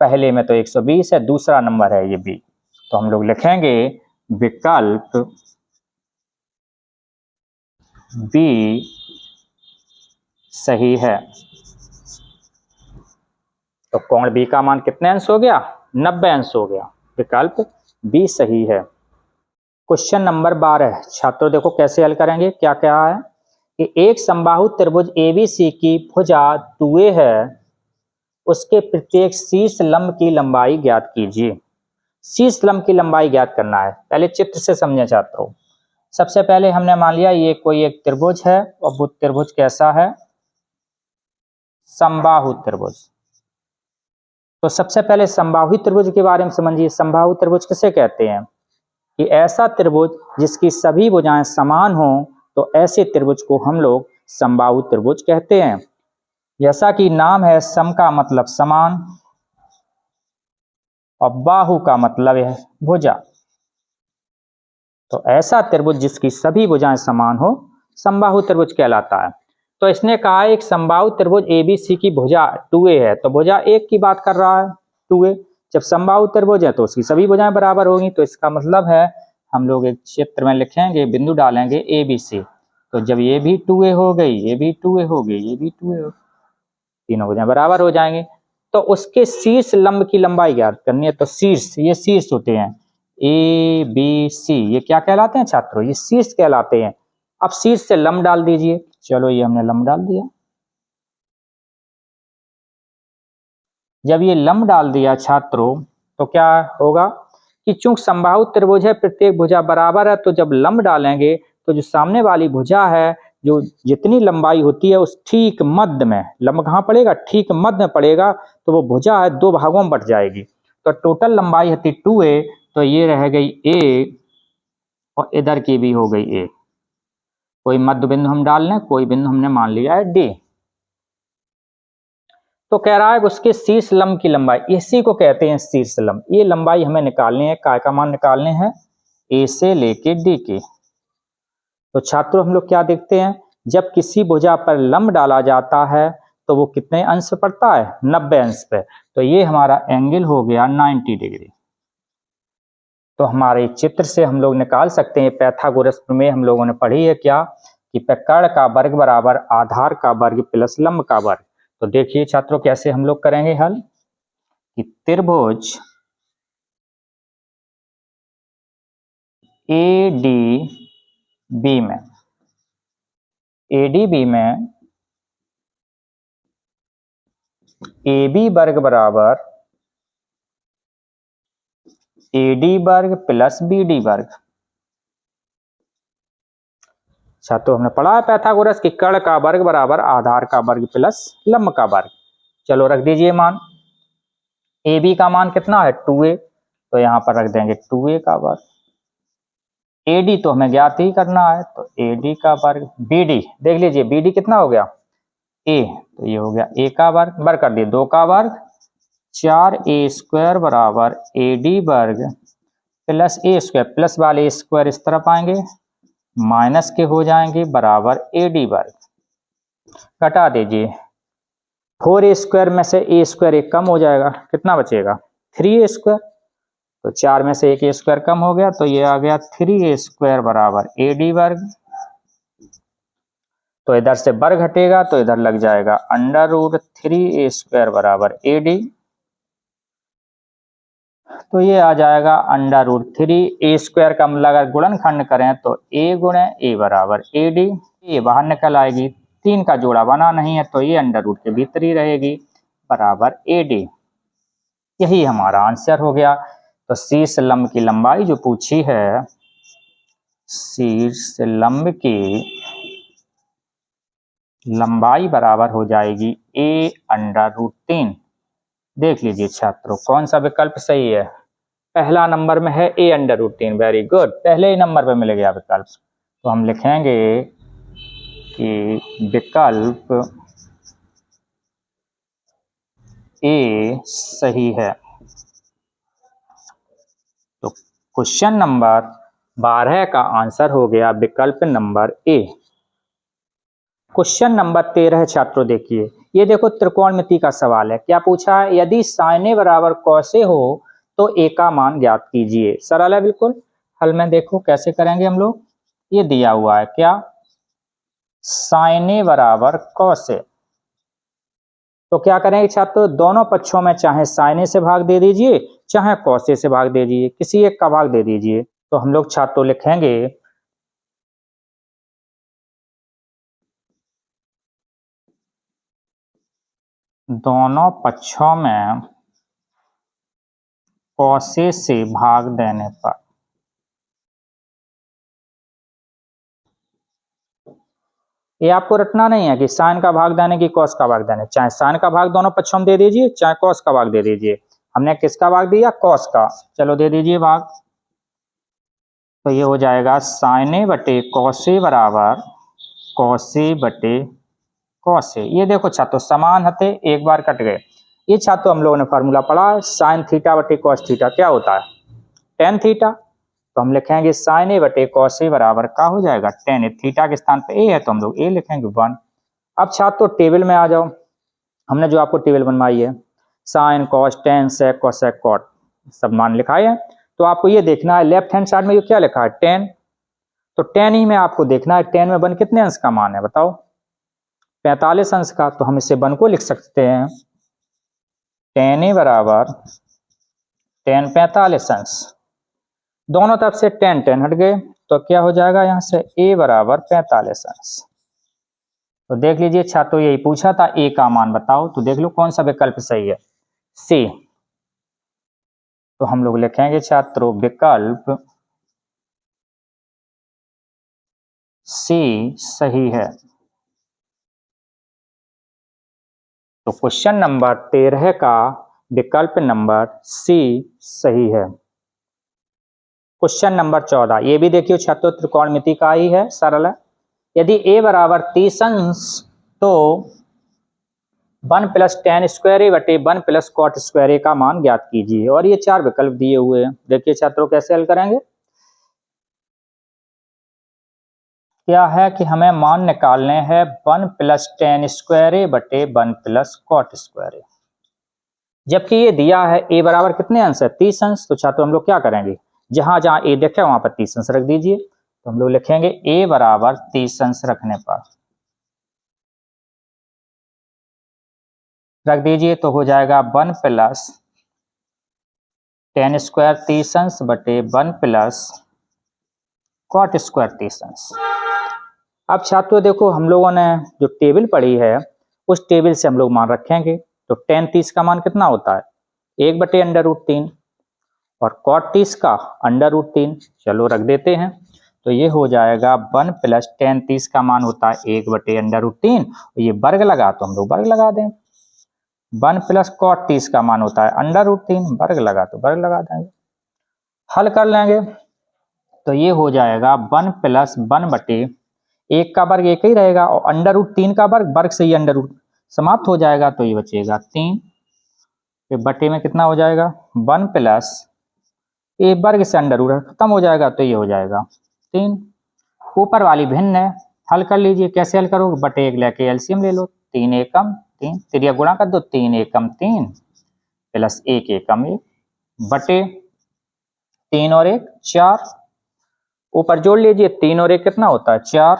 पहले में तो 120 है, दूसरा नंबर है ये बी। तो हम लोग लिखेंगे विकल्प बी सही है। तो कोण बी का मान कितने अंश हो गया? 90 अंश हो गया। विकल्प बी सही है। क्वेश्चन नंबर 12 छात्रों देखो कैसे हल करेंगे। क्या क्या है कि एक समबाहु त्रिभुज एबीसी की भुजा 2a है, उसके प्रत्येक शीर्ष लंब की लंबाई ज्ञात कीजिए। शीर्ष लंब की लंबाई ज्ञात करना है। पहले चित्र से समझे छात्रों। सबसे पहले हमने मान लिया ये कोई एक त्रिभुज है, और वो त्रिभुज कैसा है? समबाहु त्रिभुज। तो सबसे पहले समबाहु त्रिभुज के बारे में समझिए। समबाहु त्रिभुज किसे कहते हैं? कि ऐसा त्रिभुज जिसकी सभी भुजाएं समान हो, तो ऐसे त्रिभुज को हम लोग समबाहु त्रिभुज कहते हैं। जैसा कि नाम है, सम का मतलब समान और बाहु का मतलब है भुजा। तो ऐसा त्रिभुज जिसकी सभी भुजाएं समान हो समबाहु त्रिभुज कहलाता है। तो इसने कहा एक समबाहु त्रिभुज एबीसी की भुजा 2a है, तो भुजा 1 की बात कर रहा है 2a। जब समबाहु त्रिभुज है तो उसकी सभी भुजाएं बराबर होगी, तो इसका मतलब है हम लोग एक चित्र में लिखेंगे, बिंदु डालेंगे एबीसी। तो जब ये भी 2a हो गई, ये भी 2a हो गई, ये भी 2a हो, तीनों भुजाएं बराबर हो जाएंगे। तो उसके शीर्ष लंब की लंबाई ज्ञात करनी है। तो शीर्ष, ये शीर्ष होते हैं ए बी सी, ये क्या कहलाते हैं छात्रों? ये शीर्ष कहलाते हैं। अब शीर्ष से लंब डाल दीजिए। चलो ये हमने लंब डाल दिया। जब ये लंब डाल दिया छात्रों, तो क्या होगा कि चूंकि समबाहु त्रिभुज है, प्रत्येक भुजा बराबर है, तो जब लंब डालेंगे तो जो सामने वाली भुजा है, जो जितनी लंबाई होती है उस ठीक मध्य में, लंब कहाँ पड़ेगा? ठीक मध्य में पड़ेगा। तो वो भुजा है 2 भागों में बट जाएगी। तो टोटल लंबाई होती 2a, तो ये रह गई a और इधर की भी हो गई a। कोई मध्य बिंदु हम डाल लें, कोई बिंदु हमने मान लिया है d। तो कह रहा है उसके शीर्ष लंब की लंबाई, इसी को कहते हैं शीर्ष लंब। ये लंबाई हमें निकालनी है, काय का मान निकालने हैं? a से लेके d के। तो छात्रों हम लोग क्या देखते हैं, जब किसी भुजा पर लंब डाला जाता है तो वो कितने अंश पे पड़ता है? 90 अंश पे। तो ये हमारा एंगल हो गया 90 डिग्री। तो हमारे चित्र से हम लोग निकाल सकते हैं, पैथागोरस प्रमेय हम लोगों ने पढ़ी है क्या, कि कर्ण का वर्ग बराबर आधार का वर्ग प्लस लंब का वर्ग। तो देखिए छात्रों कैसे हम लोग करेंगे हल, कि त्रिभुज ADB में AB वर्ग बराबर AD वर्ग प्लस BD वर्ग। छात्रों हमने पढ़ा है पैथागोरस की कर्ण का वर्ग बराबर आधार का वर्ग प्लस लंब का वर्ग। चलो रख दीजिए मान। AB का मान कितना है? 2a, तो यहाँ पर रख देंगे 2a का वर्ग। AD तो हमें ज्ञात ही करना है, तो AD का वर्ग। BD देख लीजिए, BD कितना हो गया? A, तो ये हो गया a का वर्ग, वर्ग कर दिए 2 का वर्ग, 4a स्क्वायर बराबर AD वर्ग प्लस a स्क्वायर, प्लस वाले स्क्वायर इस तरफ आएंगे, माइनस के हो जाएंगे बराबर AD वर्ग। घटा दीजिए, 4a स्क्वायर में से a स्क्वायर एक कम हो जाएगा, कितना बचेगा? 3a square. तो 4 में से एक a स्क्वायर कम हो गया, तो ये आ गया 3a स्क्वायर बराबर AD वर्ग। तो इधर से वर्ग घटेगा तो इधर लग जाएगा √3a स्क्वायर बराबर AD। तो ये आ जाएगा √3a स्क्वायर का मतलब अगर गुणनखंड करें तो a गुणे a बराबर AD। ये बाहर निकल आएगी, 3 का जोड़ा बना नहीं है, तो ये √ के भीतर ही रहेगी बराबर AD। यही हमारा आंसर हो गया। तो शीर्ष लंब की लंबाई जो पूछी है, शीर्ष लंब की लंबाई बराबर हो जाएगी a√3। देख लीजिए छात्रों कौन सा विकल्प सही है। पहला नंबर में है a√3। वेरी गुड, पहले ही नंबर पे मिल गया विकल्प। तो हम लिखेंगे कि विकल्प ए सही है। तो क्वेश्चन नंबर 12 का आंसर हो गया विकल्प नंबर ए। क्वेश्चन नंबर 13 छात्रों देखिए, ये देखो त्रिकोणमिति का सवाल है। क्या पूछा है? यदि साइने बराबर कौसे हो तो ए का मान ज्ञात कीजिए। सरल है बिल्कुल। हल में देखो कैसे करेंगे हम लोग। ये दिया हुआ है क्या, साइने बराबर कौसे। तो क्या करेंगे छात्रों, दोनों पक्षों में चाहे साइने से भाग दे दीजिए, चाहे कौसे से भाग दे दीजिए, किसी एक का भाग दे दीजिए। तो हम लोग छात्रों लिखेंगे दोनों पक्षों में कौसे से भाग देने पर ये आपको रटना नहीं है कि साइन का भाग देने की कॉस का भाग देने, चाहे साइन का भाग दोनों पक्षों में दे दीजिए, चाहे कॉस का भाग दे दीजिए। हमने किसका भाग दिया? कॉस का। चलो दे दीजिए भाग। तो ये हो जाएगा साइन ए बटे कॉस ए बराबर कॉस ए बटे कॉस ए। ये देखो छात्रों समान हते एक बार कट गए। ये छात्रों हम लोगों ने फार्मूला पढ़ा है, साइन थीटा बटे कॉस थीटा क्या होता है? Tan theta. तो हम लिखेंगे साइन ए बटे कॉस ए बराबर क्या हो जाएगा? टेन ए। थीटा के स्थान पे ए है तो हम लोग ए लिखेंगे 1। अब छात्रों टेबल में आ जाओ। हमने जो आपको टेबल बनवाई है, sine cos tan sec cosec cot सब मान लिखाए हैं। तो आपको ये देखना है लेफ्ट हैंड साइड में जो क्या लिखा है? टेन। तो टेन ही में आपको देखना है टेन में 1 कितने अंश का मान है बताओ? 45 अंश का। तो हम इसे 1 को लिख सकते हैं टेन ए बराबर टेन 45 अंश। दोनों तरफ से टेन टेन हट गए तो क्या हो जाएगा यहां से? ए बराबर 45 अंश। तो देख लीजिए छात्रों यही पूछा था, ए का मान बताओ। तो देख लो कौन सा विकल्प सही है? सी। तो हम लोग लिखेंगे छात्रों विकल्प सी सही है। तो क्वेश्चन नंबर 13 का विकल्प नंबर सी सही है। क्वेश्चन नंबर 14 ये भी देखिए छात्रों त्रिकोणमिति का ही है, सरल है। यदि a बराबर 30 अंश तो 1 प्लस टेन स्क्वायर ए बटे 1 प्लस कॉट स्क्वायर ए का मान ज्ञात कीजिए। और ये 4 विकल्प दिए हुए हैं। देखिए छात्रों कैसे हल करेंगे। क्या है कि हमें मान निकालने हैं 1 प्लस टेन स्क्वायर ए बटे 1 प्लस कॉट स्क्वायर ए। जबकि ये दिया है a बराबर कितने अंश है? 30 अंश। तो छात्रों हम लोग क्या करेंगे? जहां जहां a देखे वहां पर 30 अंश रख दीजिए। तो हम लोग लिखेंगे a बराबर 30 अंश रखने पर रख दीजिए तो हो जाएगा 1 प्लस टेन स्क्वायर 30 अंश बटे 1 प्लस कॉट स्क्वायर 30 अंश। अब छात्रों देखो हम लोगों ने जो टेबल पढ़ी है उस टेबल से हम लोग मान रखेंगे। तो टेन 30 का मान कितना होता है? 1 बटे अंडर रूट 3 और कॉट 30 का अंडर रूट 3। चलो रख देते हैं। तो ये हो जाएगा 1 प्लस टेन 30 का मान होता है 1 बटे अंडर रूट 3। ये वर्ग लगा तो हम लोग वर्ग लगा दें। 1 प्लस कॉट 30 का मान होता है अंडर रूट 3, वर्ग लगा तो वर्ग लगा देंगे। हल कर लेंगे तो ये हो जाएगा 1 प्लस 1 बटे 1 का वर्ग 1 ही रहेगा और अंडर रूट 3 का वर्ग, वर्ग से ही अंडर रूट समाप्त हो जाएगा तो ये बचेगा 3। फिर बटे में कितना हो जाएगा? 1 प्लस ए वर्ग से अंडर रूट खत्म हो जाएगा तो ये हो जाएगा 3। ऊपर वाली भिन्न है, हल कर लीजिए। कैसे हल करोगे? बटे 1 लेके एलसीएम ले लो। 3 एकम 3, त्रिया गुणा कर दो। 3 एकम 3 प्लस 1 एकम 1 बटे 3 और 1 4। ऊपर जोड़ लीजिए 3 और 1 कितना होता है? 4।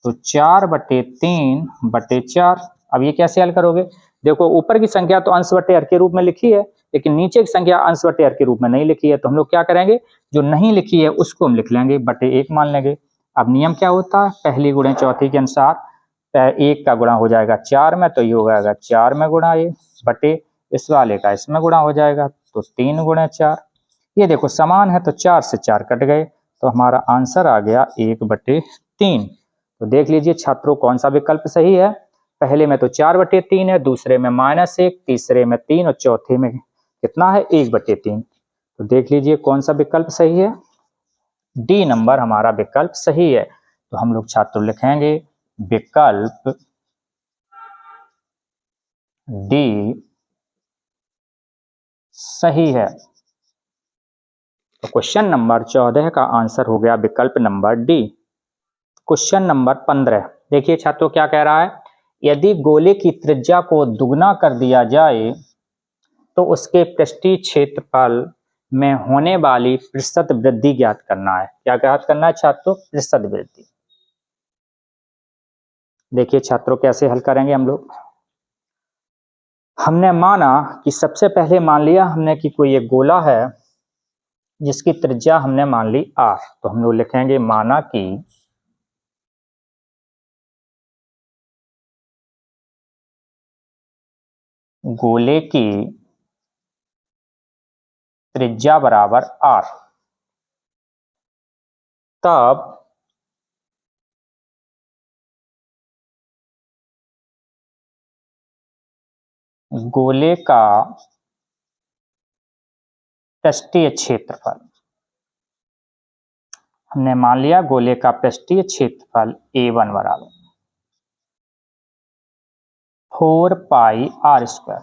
तो 4 बटे 3 बटे 4। अब ये कैसे हल करोगे? देखो ऊपर की संख्या तो अंश बटे हर के रूप में लिखी है लेकिन नीचे की संख्या अंश बटे हर के रूप में नहीं लिखी है। तो हम लोग क्या करेंगे? जो नहीं लिखी है उसको हम लिख लेंगे, बटे 1 मान लेंगे। अब नियम क्या होता है? पहली गुणे चौथी के अनुसार 1 का गुणा हो जाएगा 4 में तो ये हो जाएगा 4 में गुणा ये बटे इस वाले का इसमें गुणा हो जाएगा तो 3 गुणे 4। ये देखो समान है तो 4 से 4 कट गए तो हमारा आंसर आ गया 1 बटे 3। तो देख लीजिए छात्रों कौन सा विकल्प सही है। पहले में तो 4 बटे 3 है, दूसरे में -1, तीसरे में 3 और चौथे में कितना है? 1 बटे 3। तो देख लीजिए कौन सा विकल्प सही है। डी नंबर हमारा विकल्प सही है। तो हम लोग छात्रों लिखेंगे विकल्प डी सही है। तो क्वेश्चन नंबर 14 का आंसर हो गया विकल्प नंबर डी। क्वेश्चन नंबर 15 देखिए छात्रों क्या कह रहा है। यदि गोले की त्रिज्या को दुगना कर दिया जाए तो उसके पृष्ठीय क्षेत्रफल में होने वाली प्रतिशत वृद्धि ज्ञात करना है। क्या ज्ञात करना है छात्रों? प्रतिशत वृद्धि। देखिए छात्रों कैसे हल करेंगे हम लोग। हमने माना कि सबसे पहले मान लिया हमने कि कोई एक गोला है जिसकी त्रिज्या हमने मान ली r। तो हम लोग लिखेंगे माना कि गोले की त्रिज्या बराबर r। तब गोले का पृष्ठीय क्षेत्रफल, हमने मान लिया गोले का पृष्ठीय क्षेत्रफल A1 बराबर 4 पाई आर स्क्वायर।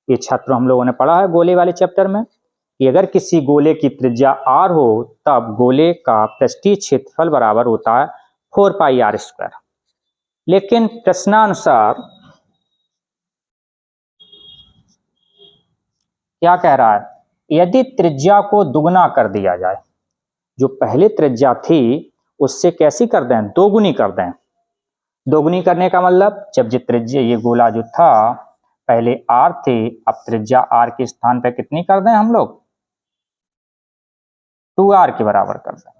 ये छात्रों हम लोगों ने पढ़ा है गोले वाले चैप्टर में कि अगर किसी गोले की त्रिज्या r हो तब गोले का पृष्ठीय क्षेत्रफल बराबर होता है 4 पाई आर स्क्वायर। लेकिन प्रश्नानुसार क्या कह रहा है, यदि त्रिज्या को दुगना कर दिया जाए, जो पहले त्रिज्या थी उससे कैसी कर दें, दोगुनी कर दें। दोगुनी करने का मतलब जब ये त्रिज्या, ये गोला जो था पहले r थे, अब त्रिज्या r के स्थान पर कितनी कर दें हम लोग, 2r के बराबर कर दें।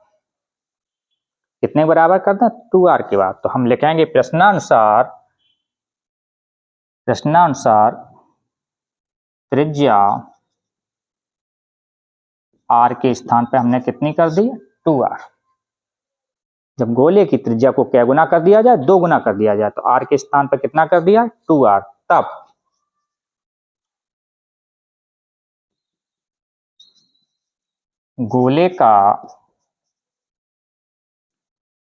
कितने बराबर कर दें, 2r के बाद। तो हम लिखेंगे प्रश्नानुसार त्रिज्या r के स्थान पे हमने कितनी कर दी, 2r। जब गोले की त्रिज्या को क्या गुना कर दिया जाए, 2 गुना कर दिया जाए, तो r के स्थान पर कितना कर दिया, 2r। तब गोले का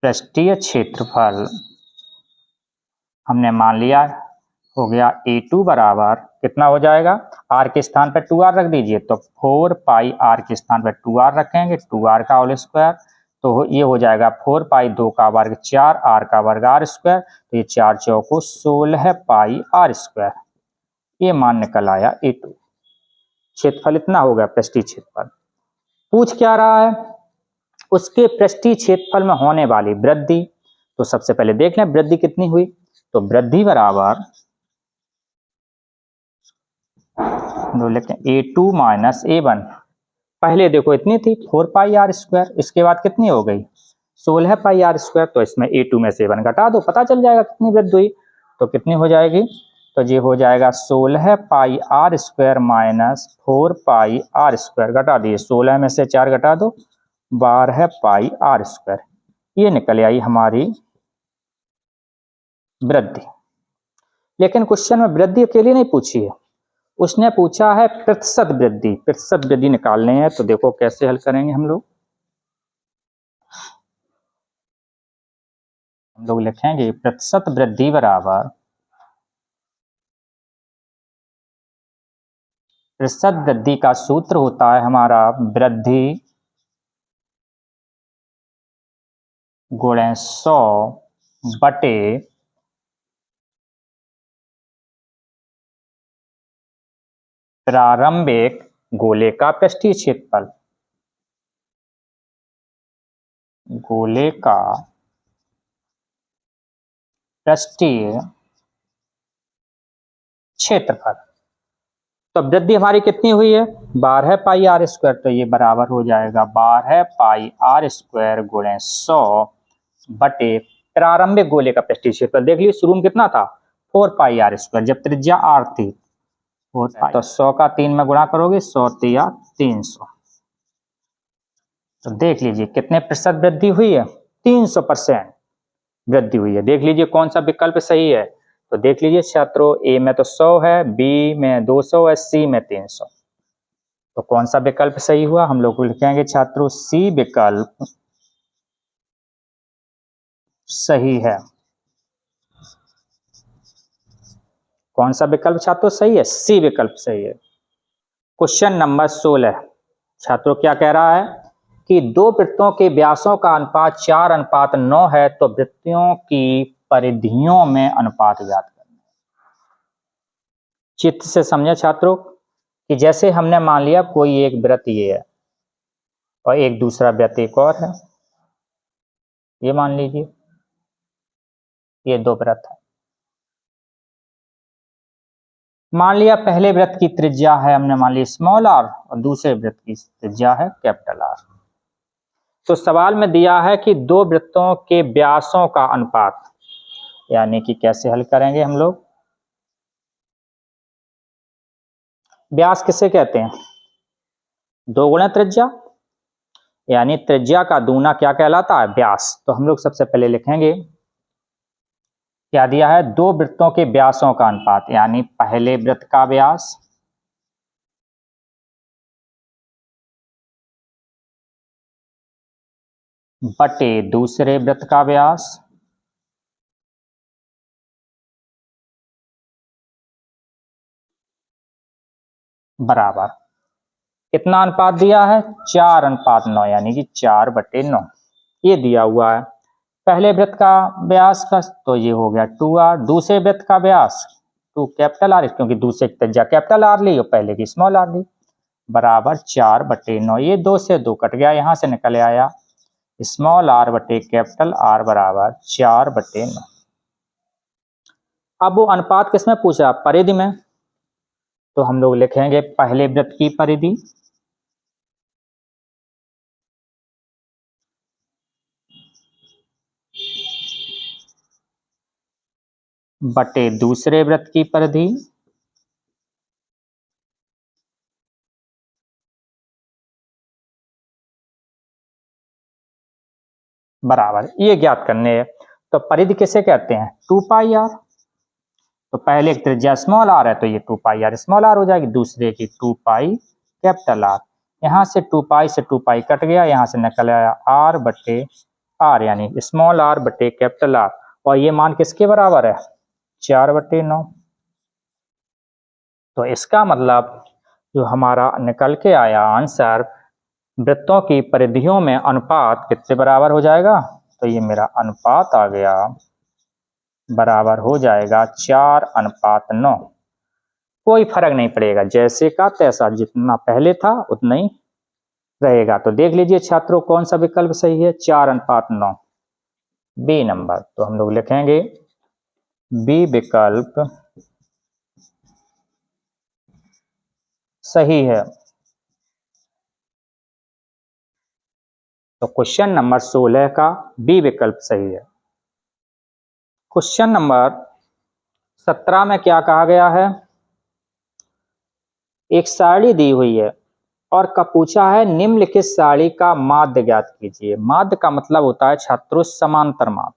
पृष्ठीय क्षेत्रफल हमने मान लिया हो गया A2 बराबर कितना हो जाएगा, r के स्थान पर 2r रख दीजिए, तो 4 पाई r के स्थान पर 2r रखेंगे, 2r का होल स्क्वायर, तो ये हो जाएगा 4 पाई 2 का वर्ग 4, r का वर्ग r स्क्वायर, तो ये 4 चौको 16 पाई r स्क्वायर। ये मान निकल आया A2। क्षेत्रफल इतना हो गया पृष्ठीय क्षेत्रफल। पूछ क्या रहा है, उसके पृष्ठीय क्षेत्रफल में होने वाली वृद्धि। तो सबसे पहले देख लें वृद्धि कितनी हुई, तो वृद्धि बराबर लिखते हैं A2 माइनस A1। पहले देखो इतनी थी 4 पाई आर स्क्वायर, इसके बाद कितनी हो गई 16 पाई आर स्क्वायर, तो इसमें A2 में से A1 घटा दो, पता चल जाएगा कितनी वृद्धि हुई। तो कितनी हो जाएगी, तो ये हो जाएगा 16 pi r square minus 4 pi r square, घटा दिए 16 में से 4 घटा दो 12 पाई आर स्क्वायर। ये निकल आई हमारी वृद्धि। लेकिन क्वेश्चन में वृद्धि अकेली नहीं पूछी है, उसने पूछा है प्रतिशत वृद्धि। प्रतिशत वृद्धि निकालने हैं, तो देखो कैसे हल करेंगे हम लोग लिखेंगे प्रतिशत वृद्धि बराबर प्रतिशत वृद्धि का सूत्र होता है हमारा वृद्धि गुणे 100 बटे प्रारंभिक गोले का पृष्ठीय क्षेत्रफल। गोले का पृष्ठीय क्षेत्रफल। तो वृद्धि हमारी कितनी हुई है, 12 पाई आर स्क्वायर, तो ये बराबर हो जाएगा 12 पाई आर स्क्वायर गुणे 100 बटे प्रारंभिक गोले का पृष्ठीय क्षेत्रफल। देख लीजिए शुरू में कितना था 4 पाई आर स्क्वायर, जब त्रिज्या आर थी, तो 100 का 3 में गुणा करोगे 100 तिया 300। तो देख लीजिए कितने प्रतिशत वृद्धि हुई है, 300% वृद्धि हुई है। देख लीजिए कौन सा विकल्प सही है, तो देख लीजिए छात्रों, ए में तो 100 है, बी में 200 है, सी में 300। तो कौन सा विकल्प सही हुआ, हम लोग लिखेंगे छात्रों सी विकल्प सही है। कौन सा विकल्प छात्रों सही है, सी विकल्प सही है। क्वेश्चन नंबर 16 छात्रों क्या कह रहा है कि दो वृत्तों के व्यासों का अनुपात 4:9 है, तो वृत्तों की परिधियों में अनुपात ज्ञात करना। चित्र से समझे छात्रों कि जैसे हमने मान लिया कोई एक वृत्त ये है और एक दूसरा वृत्त एक और है, ये मान लीजिए ये दो वृत्त है। मान लिया पहले वृत्त की त्रिज्या है हमने मान लिया स्मॉल आर और दूसरे वृत्त की त्रिज्या है कैपिटल आर। तो सवाल में दिया है कि दो वृत्तों के व्यासों का अनुपात, यानी कि कैसे हल करेंगे हम लोग। व्यास किसे कहते हैं, दो गुना त्रिज्या, यानी त्रिज्या का दूना क्या कहलाता है व्यास। तो हम लोग सबसे पहले लिखेंगे क्या दिया है, दो वृत्तों के व्यासों का अनुपात, यानी पहले वृत्त का व्यास बटे दूसरे वृत्त का व्यास बराबर कितना अनुपात दिया है, 4:9, यानी कि 4/9 ये दिया हुआ है। पहले वृत्त का व्यास का तो ये हो गया 2r, दूसरे वृत्त का व्यास 2 कैपिटल आर, क्योंकि दूसरे की त्रिज्या कैपिटल आर ली और पहले की स्मॉल आर ली, बराबर 4/9। ये 2 से 2 कट गया, यहां से निकल आया स्मॉल आर बटे कैपिटल आर बराबर 4/9। अब वो अनुपात किसमें पूछा, परिधि में, तो हम लोग लिखेंगे पहले वृत्त की परिधि बटे दूसरे वृत्त की परिधि बराबर, ये ज्ञात करने है। तो परिधि किसे कहते हैं, 2πr। तो पहले एक त्रिज्या स्मॉल आर है तो ये 2πr स्मॉल आर हो जाएगी, दूसरे की 2π कैपिटल आर। यहां से 2π से 2π कट गया, यहां से निकल आया r बटे आर, यानी स्मॉल आर बटे कैपिटल आर। और ये मान किसके बराबर है, 4/9। तो इसका मतलब जो हमारा निकल के आया आंसर, वृत्तों की परिधियों में अनुपात कितने बराबर हो जाएगा, तो ये मेरा अनुपात आ गया, बराबर हो जाएगा 4:9। कोई फर्क नहीं पड़ेगा, जैसे का तैसा, जितना पहले था उतना ही रहेगा। तो देख लीजिए छात्रों, कौन सा विकल्प सही है, 4:9, बी नंबर। तो हम लोग लिखेंगे बी विकल्प सही है। तो क्वेश्चन नंबर 16 का बी विकल्प सही है। क्वेश्चन नंबर 17 में क्या कहा गया है, एक सारणी दी हुई है और का पूछा है निम्नलिखित सारणी का माध्य ज्ञात कीजिए। माध्य का मतलब होता है छात्रों समांतर माध्य।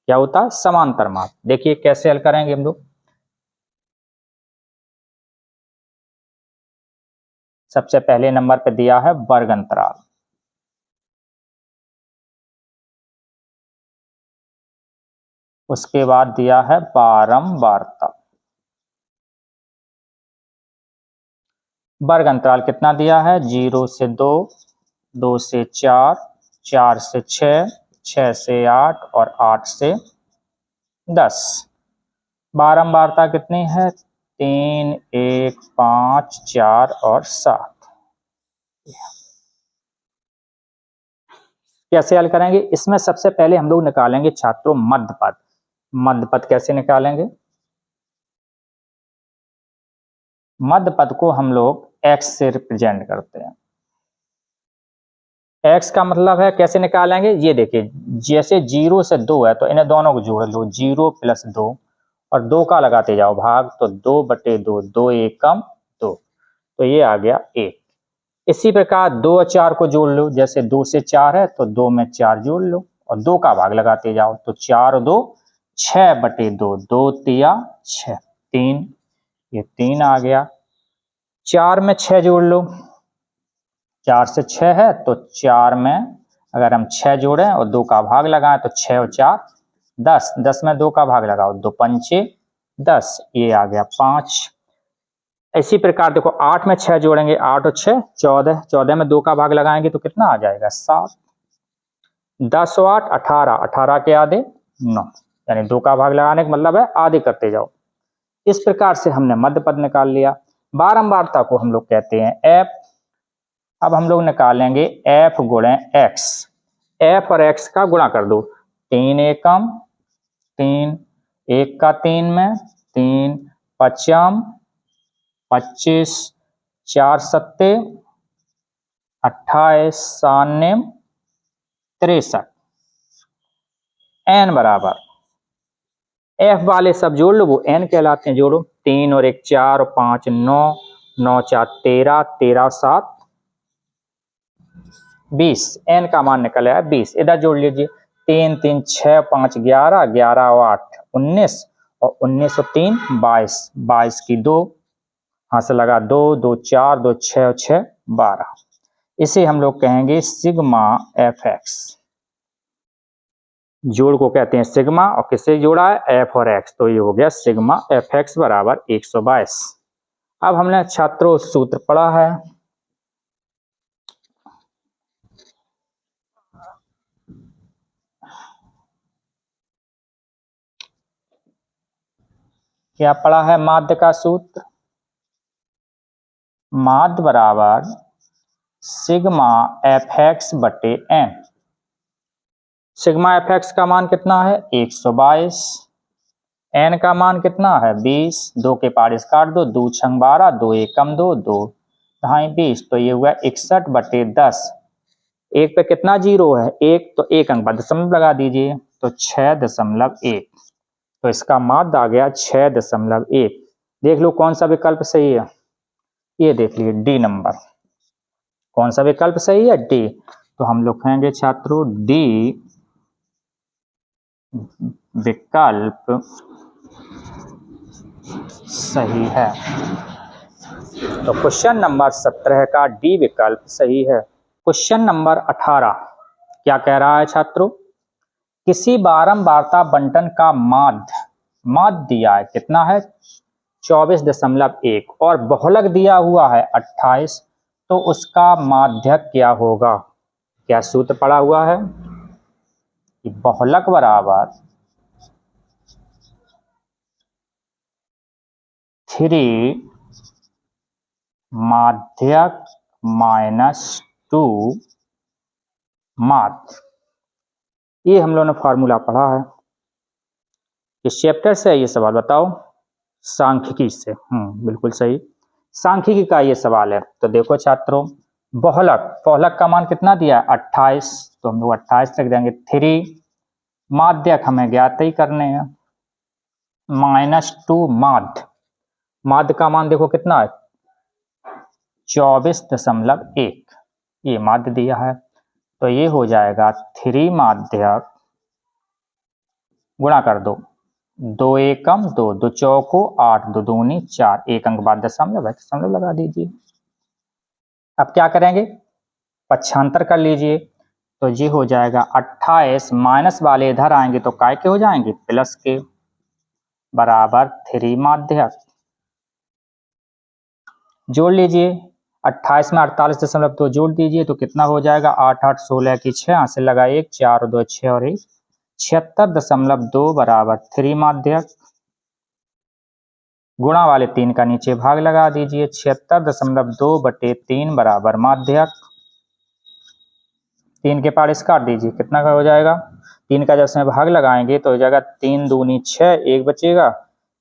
क्या होता है, समांतर माध्य। देखिए कैसे हल करेंगे हम लोग। सबसे पहले नंबर पे दिया है वर्ग अंतराल, उसके बाद दिया है बारंबारता। वर्ग अंतराल कितना दिया है, 0 से 2, 2 से 4, 4 से 6, 6 से 8 और 8 से 10। बारंबारता कितनी है, 3, 1, 5, 4 और 7। कैसे हल करेंगे, इसमें सबसे पहले हम लोग निकालेंगे छात्रों मध्यपद। मध्यपद कैसे निकालेंगे, मध्यपद को हम लोग x से रिप्रेजेंट करते हैं। x का मतलब है, कैसे निकालेंगे, ये देखिए, जैसे 0 से 2 है तो इन्हें दोनों को जोड़ लो, 0 + 2 और 2 का लगाते जाओ भाग, तो 2/2, 2 एकम 2, तो ये आ गया 1। इसी प्रकार 2 और 4 को जोड़ लो, जैसे 2 से 4 है तो 2 में 4 जोड़ लो और 2 का भाग लगाते जाओ, तो 4 और 2 6/2, 2 तिया 6, 3, ये 3 आ गया। 4 में 6 जोड़ लो, 4 से 6 है तो 4 में अगर हम 6 जोड़ें और 2 का भाग लगाएं तो 6 और 4 10, 10 में 2 का भाग लगाओ, 2 पंचे 10, ये आ गया 5। इसी प्रकार देखो 8 में 6 जोड़ेंगे, 8 और 6 14, 14 में 2 का भाग लगाएंगे तो कितना आ जाएगा 7, 10 और 8 18, 18 के आधे 9, यानी 2 का भाग लगाने का मतलब है आधे करते जाओ। इस प्रकार से हमने मध्यपद निकाल लिया। बारंबारता को हम लोग कहते हैं f। अब हम लोग निकालेंगे f गुणे x, f और x का गुणा कर दो, 3 एकम 3, 1 का 3 में 3, 5m 25, 4 सत्ते 28, 9 63, n बराबर f वाले सब जोड़ लो, वो n कहलाते हैं, जोड़ो, 3 और 1 4 और 5 9, 9 4 13, 13 7 20, n का मान निकल आया 20। इधर जोड़ लीजिए, 3 3 6 5 11, 11 और 8 19 और 19 और 3 22, 22 की 2 हाथ से लगा 2 2 4 2 6 और 6 12। इसे हम लोग कहेंगे सिग्मा एफ एक्स। जोड़ को कहते हैं सिग्मा और किससे जोड़ा है एफ और एक्स, तो ये हो गया सिग्मा एफ एक्स बराबर 122। अब हमने छात्रों सूत्र पढ़ा है, क्या पढ़ा है माध्य का सूत्र, माध्य बराबर सिग्मा एफ एक्स बटे एन। सिग्मा एफ एक्स का मान कितना है 122, एन का मान कितना है 20, 2 के पार काट दो, 2 छंग 12, 2 एकम 2, 2 ढाई 20, तो ये हुआ 61 बटे 10। एक पे कितना जीरो है एक, तो एक अंक बाद दशमलव लगा दीजिए, तो 6.1, तो इसका माध्य आ गया 6.1। देख लो कौन सा विकल्प सही है, ये देख लीजिए डी नंबर, कौन सा विकल्प सही है डी। तो हम लोग कहेंगे छात्रों डी विकल्प सही है। तो क्वेश्चन नंबर 17 का डी विकल्प सही है। क्वेश्चन नंबर 18 क्या कह रहा है छात्रों, किसी बारंबारता बंटन का माध्य दिया है कितना है 24.1 और बहुलक दिया हुआ है 28, तो उसका माध्यक क्या होगा। क्या सूत्र पड़ा हुआ है कि बहुलक बराबर 3 माध्यक -2 माध्य। ये हम लोगों ने फॉर्मूला पढ़ा है, इस चैप्टर से ये सवाल बताओ, सांख्यिकी से। बिल्कुल सही, सांख्यिकी का ये सवाल है। तो देखो छात्रों बहुलक का मान कितना दिया है 28, तो हम लोग 28 रख देंगे। 3 माध्यक हमें ज्ञात ही करने हैं, -2 माध्य का मान देखो कितना है 24.1, ये माध्य दिया है, तो ये हो जाएगा 3 माध्यक गुणा कर दो, 2 एकम 2, 2 चौको 8, 2 दूनी 4, एक अंक बाद दशमलव है, दशमलव लगा दीजिए। अब क्या करेंगे पक्षांतर कर लीजिए, तो ये हो जाएगा 28 माइनस वाले इधर आएंगे तो काय के हो जाएंगे प्लस के, बराबर 3 माध्यक। जोड़ लीजिए 28 में 48.2 जोड़ दीजिए तो कितना हो जाएगा 8 8 16 की 6, यहाँ से लगा 1, 4 2 6 और 1, 76.2 बराबर 3 माध्यक। गुणा वाले 3 का नीचे भाग लगा दीजिए, 76.2 बटे 3 बराबर माध्यक। 3 के पार काट दीजिए, कितना का हो जाएगा 3 का जब इसमें भाग लगाएंगे तो हो जाएगा 3 दूनी 6, 1 बचेगा,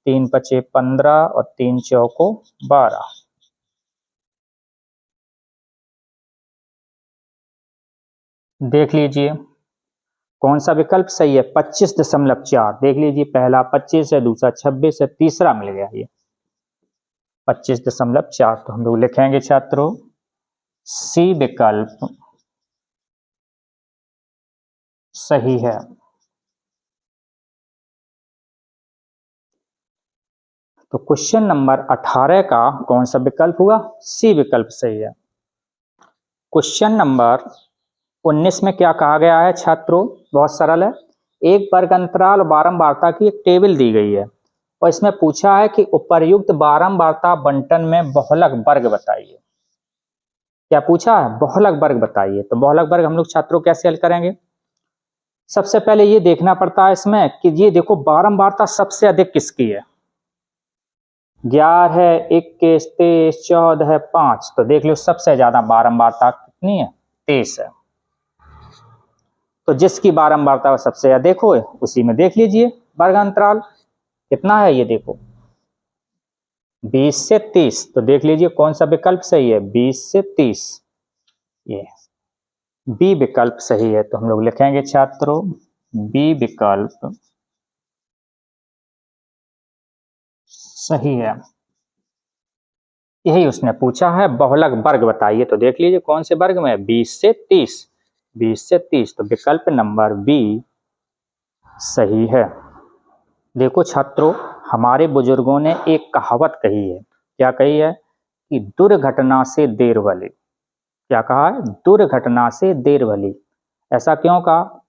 3 पचे 15 और 3 चौको 12। देख लीजिए कौन सा विकल्प सही है 25.4। देख लीजिए पहला 25 है, दूसरा 26 है, तीसरा मिल गया ये 25.4। तो हम लोग लिखेंगे छात्रों सी विकल्प सही है। तो क्वेश्चन नंबर 18 का कौन सा विकल्प हुआ सी विकल्प सही है। क्वेश्चन नंबर 19 में क्या कहा गया है छात्रों, बहुत सरल है। एक वर्ग अंतराल और बारंबारता की एक टेबल दी गई है और इसमें पूछा है कि उपर्युक्त बारंबारता बंटन में बहुलक वर्ग बताइए। क्या पूछा है बहुलक वर्ग बताइए। तो बहुलक वर्ग हम लोग छात्रों कैसे हल करेंगे, सबसे पहले ये देखना पड़ता है इसमें कि ये देखो बारंबारता सबसे अधिक किसकी है, 11 है, 21, 23, 14 है, 5। तो देख लो सबसे ज्यादा बारंबारता कितनी है 23 है, तो जिसकी बारंबारता सबसे अधिक हो उसी में देख लीजिए वर्ग अंतराल कितना है, ये देखो 20 से 30। तो देख लीजिए कौन सा विकल्प सही है 20 से 30, ये बी विकल्प सही है। तो हम लोग लिखेंगे छात्रों बी विकल्प सही है। यही उसने पूछा है बहुलक वर्ग बताइए, तो देख लीजिए कौन से वर्ग में 20 से 30, 20 से 30, तो विकल्प नंबर बी सही है। देखो छात्रों, हमारे बुजुर्गों ने एक कहावत कही है। क्या कही है? कि दुर्घटना से देर भली। क्या कहा है? दुर्घटना से देर भली। ऐसा क्यों कहा?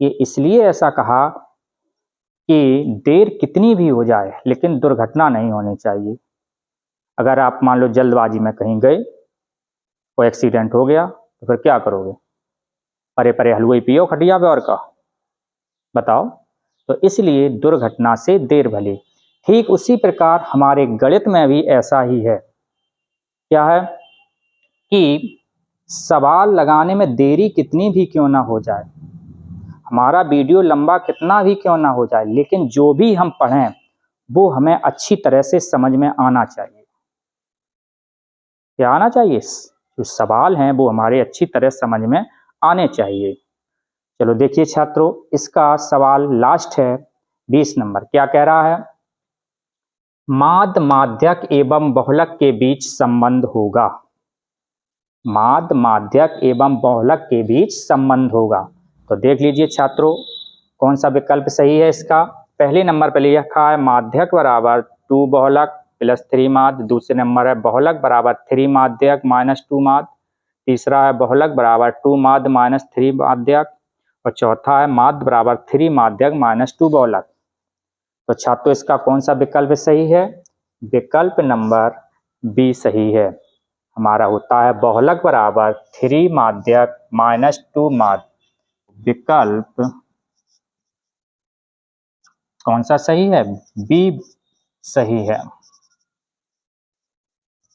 ये इसलिए ऐसा कहा कि देर कितनी भी हो जाए लेकिन दुर्घटना नहीं होनी चाहिए। अगर आप मान लो जल्दबाजी में कहीं गए, कोई एक्सीडेंट हो गया, तो फिर क्या करोगे? परे परे हलवाई पियो खटिया पे और का, बताओ। तो इसलिए दुर्घटना से देर भली। ठीक उसी प्रकार हमारे गणित में भी ऐसा ही है। क्या है? कि सवाल लगाने में देरी कितनी भी क्यों ना हो जाए, हमारा वीडियो लंबा कितना भी क्यों ना हो जाए, लेकिन जो भी हम पढ़ें वो हमें अच्छी तरह से समझ में आना चाहिए। क्या आना चाहिए? जो सवाल हैं वो हमारे अच्छी तरह समझ में आने चाहिए। चलो देखिए छात्रों, इसका सवाल लास्ट है 20 नंबर। क्या कह रहा है? माद माध्यक एवं बहुलक के बीच संबंध होगा। माद माध्यक एवं बहुलक के बीच संबंध होगा। तो देख लीजिए छात्रों, कौन सा विकल्प सही है इसका। पहले नंबर पर लिखा है माध्यक बराबर 2 बहुलक प्लस 3 माद। दूसरे नंबर है बहुलक बराबर 3 माध्यक माइनस 2 माद। तीसरा है बहुलक बराबर 2 माद माइनस 3 माध्यक। और चौथा है माद बराबर 3 माध्यक माइनस 2 बहुलक। तो छात्रों इसका कौन सा विकल्प सही है? विकल्प नंबर बी सही है। हमारा होता है बहुलक बराबर 3 माध्यक माइनस 2 माद। विकल्प कौन सा सही है? बी सही है।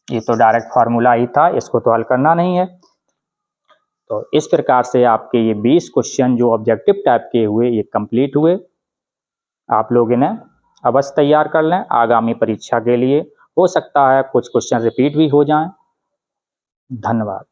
ये तो डायरेक्ट फार्मूला ही था, इसको तो हल करना नहीं है। तो इस प्रकार से आपके ये 20 क्वेश्चन जो ऑब्जेक्टिव टाइप के हुए ये कंप्लीट हुए। आप लोग इन्हें अवश्य तैयार कर लें आगामी परीक्षा के लिए। हो सकता है कुछ क्वेश्चन रिपीट भी हो जाएं। धन्यवाद।